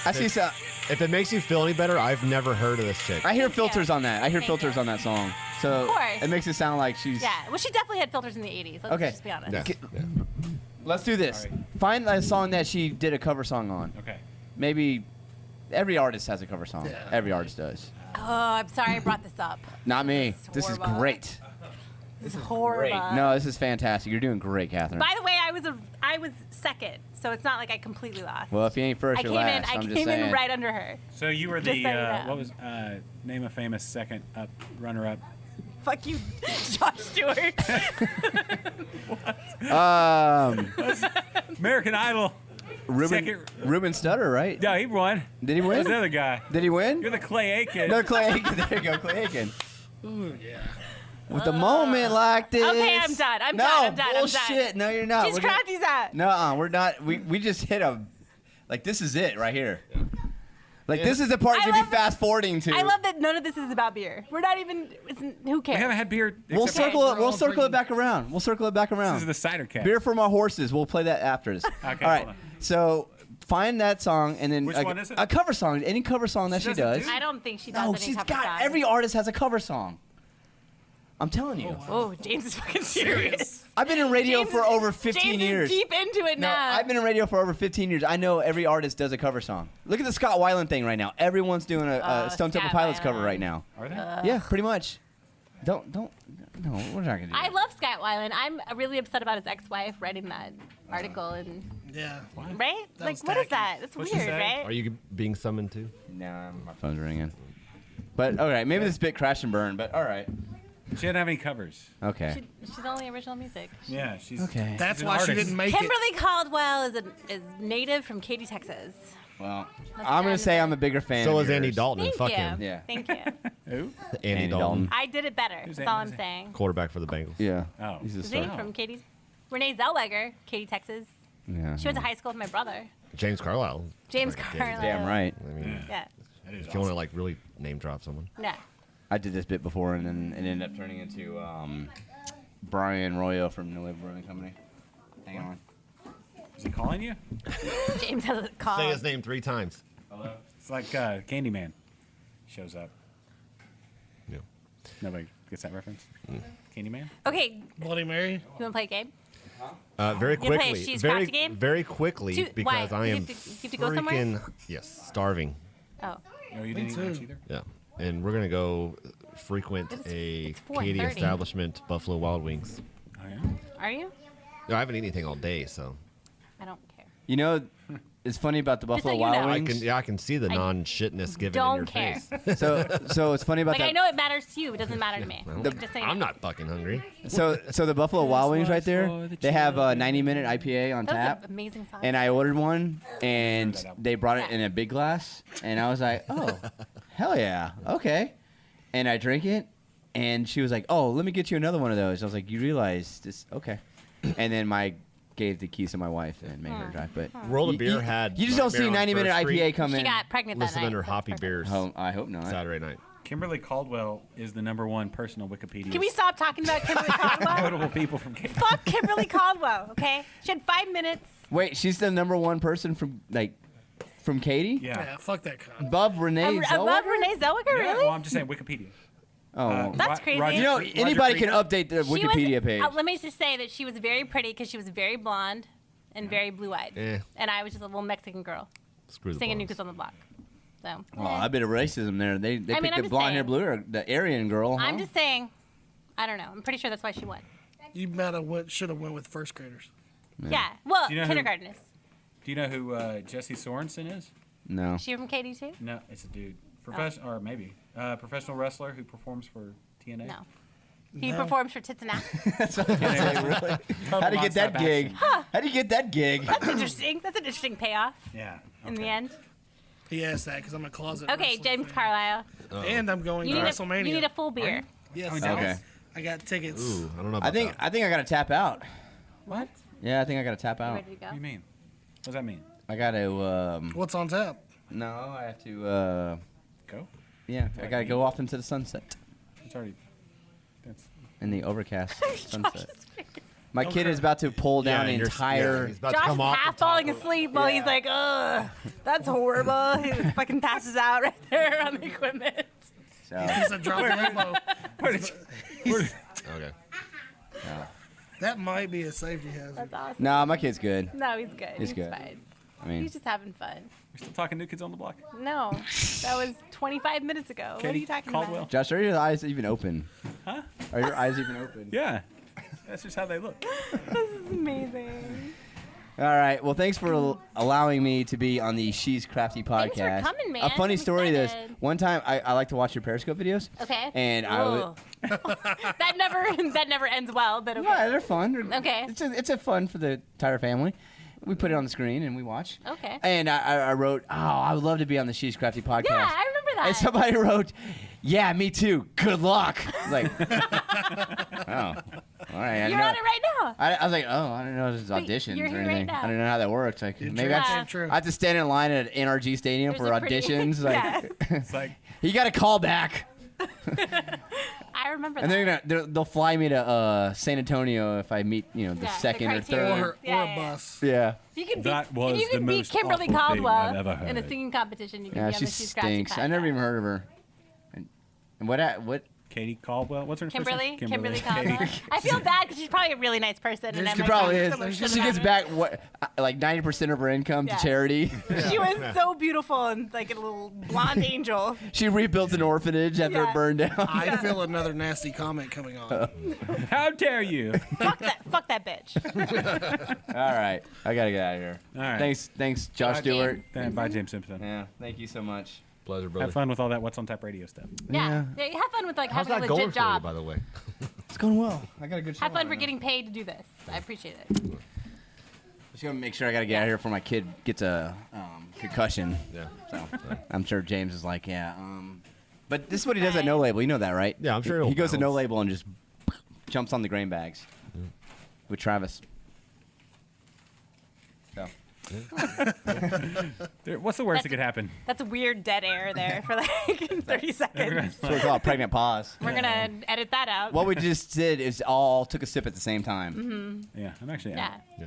I see. So, If it makes you feel any better, I've never heard of this chick. I hear Thank you. filters on that. I hear Thank filters you. on that song. So Of course. it makes it sound like she's. Yeah. Well, she definitely had filters in the 80s. Let's Okay. just be honest. Yeah. Yeah. Let's do this. All right. Find a song that she did a cover song on. Okay. Maybe every artist has a cover song. Yeah. Every artist does. Oh, I'm sorry I brought this up. Not me. This is horrible. great. This is horrible. No, this is fantastic. You're doing great, Catherine. By the way, I was second, so it's not like I completely lost. Well, if you ain't first, I you're came last. in. I I'm just came in saying. right under her. So you were Just the, so you know. what was, name a famous second up, runner-up. Fuck you, Josh Stewart. American Idol. Ruben, Second- Ruben Stutter, right? Yeah, he won. Did he Who's win? the other guy? Did he win? You're the Clay Aiken. No, Clay Aiken. There you go, Clay Aiken. Ooh, yeah. With a moment like this. Okay, I'm done. I'm no, done. I'm done. I'm done. bullshit. No, you're not. She's We're gonna- Crafty's at. No, we're not. We just hit a. Like, this is it right here. Like, this is the part I you'd be love- fast forwarding to. I love that none of this is about beer. We're not even. Who cares? We haven't had beer. We'll except- circle it. we're We'll all circle it drinking- back around. We'll circle it back around. This is the cider cap. Beer for my horses. We'll play that after this. Okay, All right. hold on. So find that song and then Which one is it? a cover song. Any cover song that she doesn't does. do- I don't think she does No, any she's cover got songs. every artist has a cover song. I'm telling you. Oh, James is fucking serious. I've been in radio James for is- over 15 James years. Is deep into it No, now. I've been in radio for over 15 years. I know every artist does a cover song. Look at the Scott Weiland thing right now. Everyone's doing a Stone Temple Scott Pilots cover Weiland. right now. Are they? Yeah, pretty much. Don't. No, we're not gonna do I that. love Scott Weiland. I'm really upset about his ex-wife writing that article and Yeah. right. That Like, was what is tacky. that? That's What'd she weird, say? right? Are you being summoned too? No, my phone's ringing. But all right, maybe this bit crash and burn. But all right. She didn't have any covers. Okay. She's only original music. Yeah, she's. Okay. That's She's an why she artist. didn't make it. Kimberly Caldwell is native from Katy, Texas. Well, That's I'm gonna the say end I'm a of bigger fan. So of is Andy yours. Dalton. And Thank fuck you. him. Yeah. Thank you. Who? Andy Dalton, I did it better. Who's That's all I'm Andy? saying. quarterback for the Bengals. Yeah. Oh. He's a Is he star. from Katy? Renee Zellweger, Katy, Texas. Yeah. She went to high school with my brother, James Carlyle. James Fucking Carlyle. Damn right. I mean, Yeah. That is if you want to like really name drop someone. No. I did this bit before, and then it ended up turning into Brian Royo from New Wave Brewing Company. Hang on. Is he calling you? James has a call. Say his name 3 times. Hello. It's like Candyman shows up. Yeah. Nobody gets that reference. Candyman. Okay, Bloody Mary. you want to play a game? Very You play a quickly. She's very Crafty game? very quickly Why? because I You am have to go somewhere? freaking starving. Oh. No, you didn't eat much too. either. Yeah. And we're gonna go frequent It's a 4:30. Katy establishment, Buffalo Wild Wings. Oh yeah. Are you? No, I haven't eaten anything all day, so I don't care. You know, it's funny about the Just so Buffalo you Wild know. Wings. I can see the non-shitness given in don't your care. face. So it's funny about Like, that. I know it matters to you. It doesn't matter to me. Well, Just saying. I'm not fucking hungry. So the Buffalo Wild Wings right there, for the they have a 90-minute IPA on That was tap. an amazing song. And I ordered one, and they brought it in a big glass, and I was like, oh, hell yeah, okay. And I drank it, and she was like, oh, let me get you another one of those. I was like, you realize this, okay. And then gave the keys to my wife and made her drive. But World of you- Beer you- had you just don't see Nightmare on 90-minute First Street IPA come she in. got pregnant that listed night. under so it's Hoppy perfect. Beers I hope not. Saturday night. Kimberly Caldwell is the #1 person on Wikipedia. Can we stop talking about Kimberly Caldwell? Notable people from Katy. Fuck Kimberly Caldwell, okay? She had 5 minutes. Wait, she's the #1 person from Katy? Yeah. Yeah, fuck that cunt. Above Renee Above Zellweger? Renee Zellweger, Yeah, really? well, I'm just saying Wikipedia. Oh. That's crazy. you know, Roger anybody can Friedman. update the She was- Wikipedia page. let me just say that she was very pretty because she was very blonde and very blue-eyed. Eh. And I was just a little Mexican girl Screw the singing blondes. Nukas on the Block. So. Oh, a bit of racism there. They I mean, picked I'm the just blonde hair saying. blue or the Aryan girl. I'm huh? just saying. I don't know. I'm pretty sure that's why she won. You should have went with first graders. Yeah. Well, Do you know who- kindergartners. Do you know who Jesse Sorensen is? No. Is she from Katy too? No, it's a dude. Or maybe. Professional wrestler who performs for TNA. No. He No. performs for Tits and Ass. That's what I'm saying, really. How do you get that nonstop gig? action. How do you get that gig? That's interesting. That's an interesting payoff Yeah. in the okay. end. He asked that because I'm a closet. Okay, wrestling James fan. Carlyle. And I'm going You to need, WrestleMania. you need a full beer. Yes. Oh, Okay. I got tickets. Ooh, I don't know about I think that. I gotta tap out. What? Yeah, I think I gotta tap You out. ready to go? What do you mean? What does that mean? I gotta What's on tap? no, I have to Go? yeah, I gotta go off into the sunset. It's already. That's. In the overcast sunset. Josh's face. My kid is about to pull down the entire he's about Josh to is come off half the top falling of- asleep while he's like, ugh, that's horrible. He fucking passes out right there on the equipment. so It's a drop elbow. Okay. That might be a safety hazard. That's awesome. no, my kid's good. No, he's good. He's He's good. fine. I mean He's just having fun. We're still talking New Kids on the Block. No, that was 25 minutes ago. What are Katy you talking Caldwell. about? Josh, are your eyes even open? Huh? Are your eyes even open? Yeah. That's just how they look. This is amazing. All right. Well, thanks for allowing me to be on the She's Crafty podcast. Thanks for coming, man. A funny I'm story is excited. one time I like to watch your Periscope videos. Okay. And I would. Ooh. that never ends well, but okay. Yeah, they're fun. Okay. It's a fun for the entire family. We put it on the screen and we watch. Okay. And I wrote, oh, I would love to be on the She's Crafty podcast. Yeah, I remember that. And somebody wrote, yeah, me too. Good luck. Like, oh, all right. I You're know. on it right now. I was like, oh, I don't know if there's Wait, auditions you're or here right anything. now. I don't know how that works. Like, maybe Yeah. True. I have to stand in line at NRG Stadium There's for a pretty- auditions. Like, Yeah. It's like. you got to call back. I remember And that. they'll fly me to San Antonio if I meet the Yeah, the second or criteria. third. Or Yeah, a yeah. bus. Yeah. You can beat, That was if you the can beat most Kimberly awful thing Caldwell I've ever in a heard. singing competition. You can Yeah, be on she the She's Crafty stinks. I never podcast. even heard of her. And what? Katy Caldwell. What's her first name? Kimberly Katy. Caldwell. I feel bad because she's probably a really nice person. And I'm She like, probably oh, is. someone She should've gets had back what, like 90% of her income Yeah. to charity. her. She was so beautiful and like a little blonde angel. She rebuilt an orphanage after Yeah. it burned down. I feel another nasty comment coming on. How dare you? Fuck that bitch. All right, I gotta get out of here. All right. Thanks, Josh Bye, Stewart. Bye, James Simpson. Yeah, thank you so much. Pleasure, brother. Have fun with all that What's on Tap radio stuff. Yeah. Yeah, have fun with like How's having that a going legit for you, job. by the way? It's going well. I got a good show. Have fun on for right now. getting paid to do this. I appreciate it. Just gonna make sure I gotta get out of here before my kid gets a concussion. Yeah. So I'm sure James is like, yeah. But this is what he does at No Label. You know that, right? Yeah, I'm sure He it'll goes to No bounce. Label and just jumps on the grain bags with Travis. So. What's the worst that could happen? That's a weird dead air there for like 30 seconds. That's what we call a pregnant pause. We're gonna edit that out. What we just did is all took a sip at the same time. Yeah, I'm actually. Yeah. Yeah.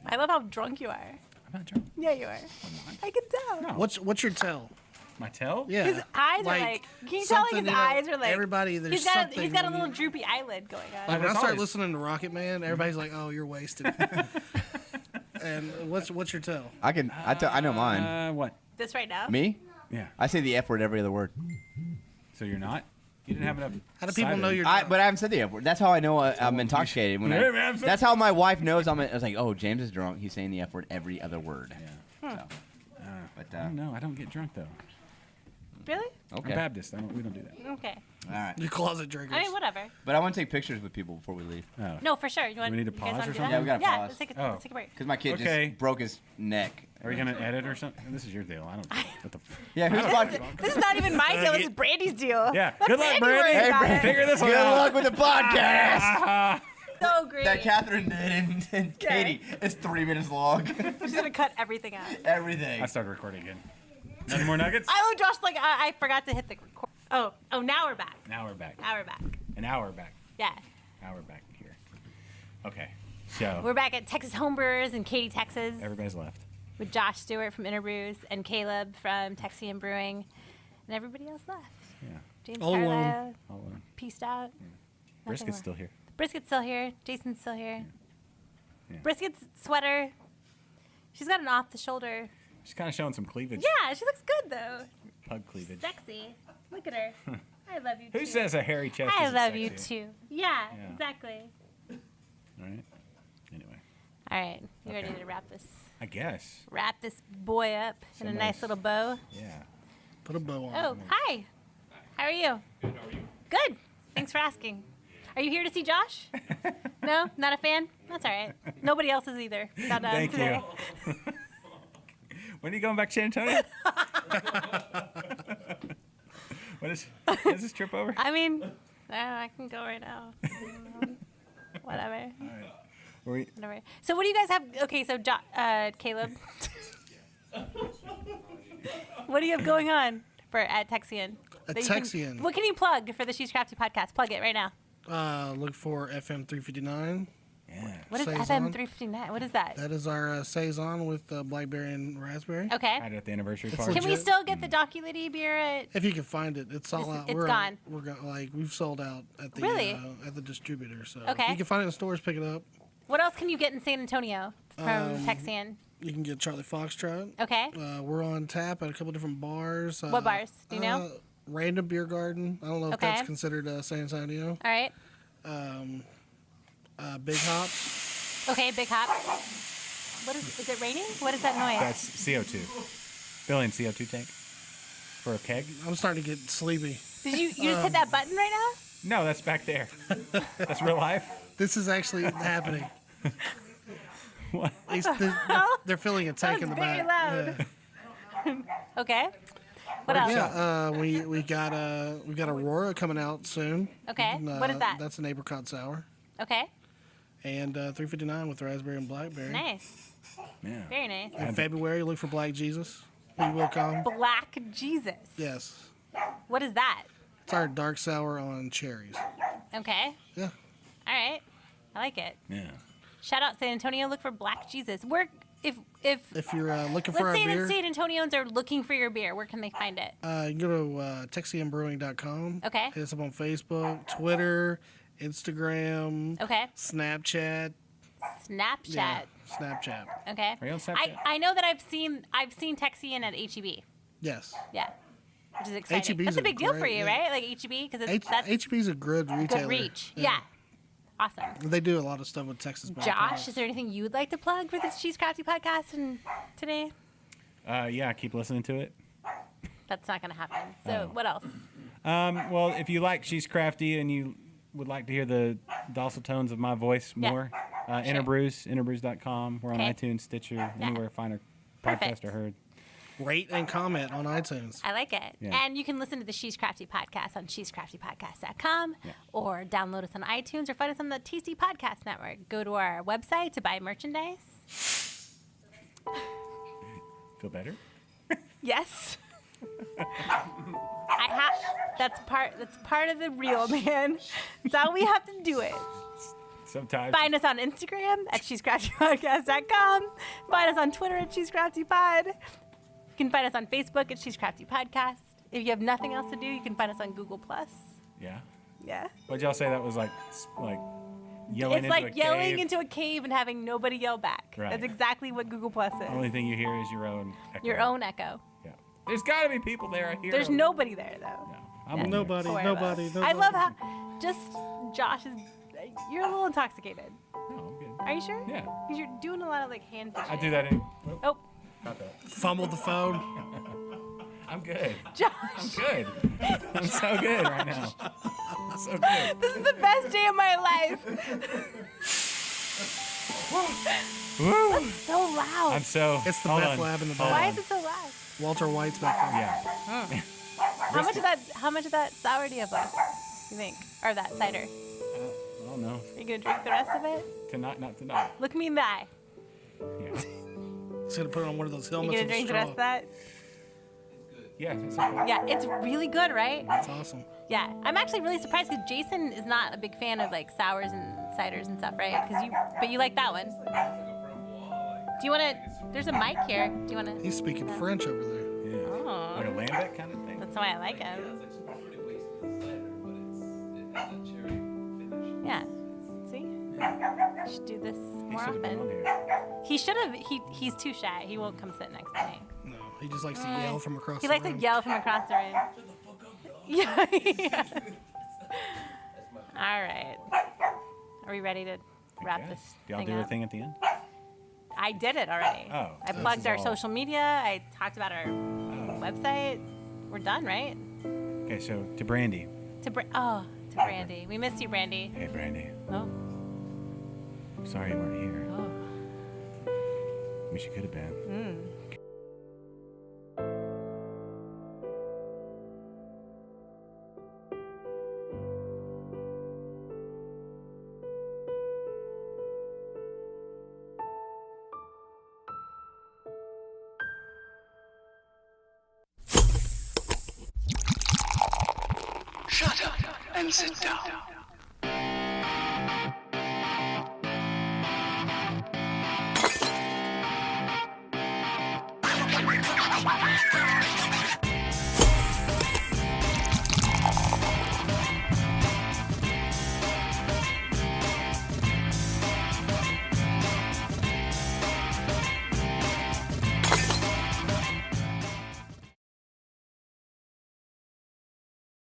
I love how drunk you are. I'm not drunk. Yeah, you are. I can tell. No. What's your tell? My tail? Yeah. His eyes are like. Can you tell like his something, eyes are like? everybody. There's He's got something. he's got a when little you- droopy eyelid going on. Like when I It's start always- listening to Rocket Man, everybody's like, "Oh, you're wasted." And what's your tell? I know mine. What? This right now. Me? Yeah. I say the F word every other word. So you're not? You didn't have enough. How do people know you're? But I haven't said the F word. That's how I know I'm intoxicated. When Hey, man, that's how my wife knows I was like, oh, James is drunk. He's saying the F word every other word. Yeah. So, but I don't know. I don't get drunk though. Really? okay. I'm Baptist. We don't do that. Okay. All right. You're closet drinkers. I mean, whatever. But I want to take pictures with people before we leave. Oh. No, for sure. You want? we need to you guys pause wanna or do something? that? Yeah, we gotta Yeah, pause. let's take a break. Because my kid Okay. just broke his neck. Are you gonna edit or something? This is your deal. I don't. What the? Yeah, who's podcast? This is not even my deal. This is Brandy's deal. Yeah. Let Good luck, Brandy worry Brandi. about Hey, it. Figure this one Good out. luck with the podcast. So great. that Catherine did and Katy. It's 3 minutes long. She's gonna cut everything out. Everything. I started recording again. Any more nuggets? I look, Josh, like I forgot to hit the record. Oh, now we're back. Now we're back. Now we're back. An hour back. Yeah. Now we're back here. Okay. So We're back at Texas Homebrewers in Katy, Texas, everybody's left. with Josh Stewart from Interbrews and Caleb from Texan Brewing, and everybody else left. Yeah. James All alone. Carlyle All alone. peaced out. Brisket's more. still here. Brisket's still here. Jason's still here. Yeah. Brisket's sweater. She's got an off-the-shoulder She's kind of showing some cleavage. Yeah, she looks good though. Pug cleavage. Sexy. Look at her. I love you too. Who says a hairy chest I isn't love you sexy? too. Yeah, Yeah. exactly. All right. Anyway, All right, you Okay. ready to wrap this boy up in a Somebody's- nice little bow? yeah. Put a bow on. Oh, hi. How are you? Good. How are you? Good. Thanks for asking. Are you here to see Josh? No, not a fan. That's all right. Nobody else is either. Found out Thank today. you. When are you going back to San Antonio? When is this trip over? I mean, I can go right now. Whatever. Were we- Whatever. So what do you guys have? Okay, so Caleb. What do you have going on at Texian? At that you can- Texian. What can you plug for the She's Crafty podcast? Plug it right now. Look for FM 359. Yeah. What is Saison. FM 359? What is that? That is our saison with blackberry and raspberry. Okay. Right at the anniversary It's party. Can we legit. still get the Doculity beer at? If you can find it, it's all out. It's We're gone. We've sold out at the Really? at the distributor. So Okay. if you can find it in stores, pick it up. What else can you get in San Antonio from Texian? You can get Charlie Foxtrot. Okay. We're on tap at a couple different bars. What bars? Do you know? Random Beer Garden. I don't know if Okay. that's considered San Antonio. All right. Big Hops. Okay, Big Hop. What is it raining? What is that noise? That's CO2. Filling CO2 tank for a keg. I'm starting to get sleepy. Did you just hit that button right now? No, that's back there. That's real life. This is actually happening. What? They're filling a tank in the That was very back. loud. Okay. What else? Yeah, we got Aurora coming out soon. Okay. What is that? That's an apricot sour. Okay. And 359 with raspberry and blackberry. Nice. Yeah. Very nice. In February, look for Black Jesus. He will come. Black Jesus. Yes. What is that? It's our dark sour on cherries. Okay. Yeah. All right. I like it. Yeah. Shout out San Antonio. Look for Black Jesus. If If you're looking for let's our say beer, that San Antonians are looking for your beer, where can they find it? you can go to TexanBrewing.com. Okay. Hit us up on Facebook, Twitter, Instagram, Okay. Snapchat. Snapchat. Yeah, Snapchat. Okay. Are you on Snapchat? I know that I've seen Texian at HEB. Yes. Yeah. Which is exciting. HEB 's That's a a big deal for great- you, yeah. right? Like HEB because that's HEB's a good retailer. good reach. Yeah. Awesome. They do a lot of stuff with Texas. Josh, is there anything you would like to plug for the She's Crafty podcast and today? Yeah, keep listening to it. That's not going to happen. So what else? Well, if you like She's Crafty and you would like to hear the dulcet tones of my voice Yeah. more, Interbrews, interbrews.com. We're on Okay. iTunes, Stitcher, Yeah. anywhere finer Perfect. podcast are heard. Rate and comment on iTunes. I like it. Yeah. And you can listen to the She's Crafty podcast on shescraftypodcast.com Yeah. or download us on iTunes or find us on the TC Podcast Network. Go to our website to buy merchandise. Feel better? Yes. That's part of the real, man. That's how we have to do it. Sometimes. Find us on Instagram at shescraftypodcast.com. Find us on Twitter at shescraftypod. You can find us on Facebook at She's Crafty Podcast. If you have nothing else to do, you can find us on Google Plus. Yeah. Yeah. What'd y'all say that was like yelling It's into like a yelling cave? into a cave and having nobody yell back. Right. That's exactly what Google Plus is. The only thing you hear is your own echo. Your own echo. Yeah. There's got to be people there. I hear There's them. nobody there though. No, I'm on Nobody, Don't worry about nobody, it. nobody. I love how just Josh is. You're a little intoxicated. there. No, I'm good. Are you sure? Yeah. Because you're doing a lot of like hand fishing. I do that. Oh, Not that. Fumble the phone. I'm good. Josh. I'm good. I'm so good right now. I'm so good. This is the best day of my life. Woo. So loud. I'm so. It's the hold meth on. lab in the Hold back. Why on. is it so loud? Walter White's back there. Yeah. How much of that sour do you have left? You think, or that cider? I don't know. Are you gonna drink the rest of it? Tonight, not tonight. Look me in the eye. Yeah. He's gonna put it on one of those You helmets. gonna with a drink the rest of straw. that? Yeah. It's okay. Yeah, it's really good, right? That's awesome. Yeah, I'm actually really surprised because Jason is not a big fan of like sours and ciders and stuff, right? But you like that one. Do you want to? There's a mic here. Do you want to? He's speaking French over there. Yeah. Oh. Like a lambic kind of thing. That's why I like him. Yeah. See? You should do this He more should have been on often. here. He should have. He's too shy. He won't come sit next to me. He just likes to yell from across He the likes room. to yell from across the room. Yeah. Yeah. All right. Are we ready to wrap Okay. this Do y'all thing do a up? thing at the end? I did it already. Oh, I so plugged this is our all- social media. I talked about our website. We're done, right? Okay, so to Brandi. To Brandi. We missed you, Brandi. Hey, Brandi. Oh. Sorry you weren't here. Oh. Wish you could have been. Shut up and sit down.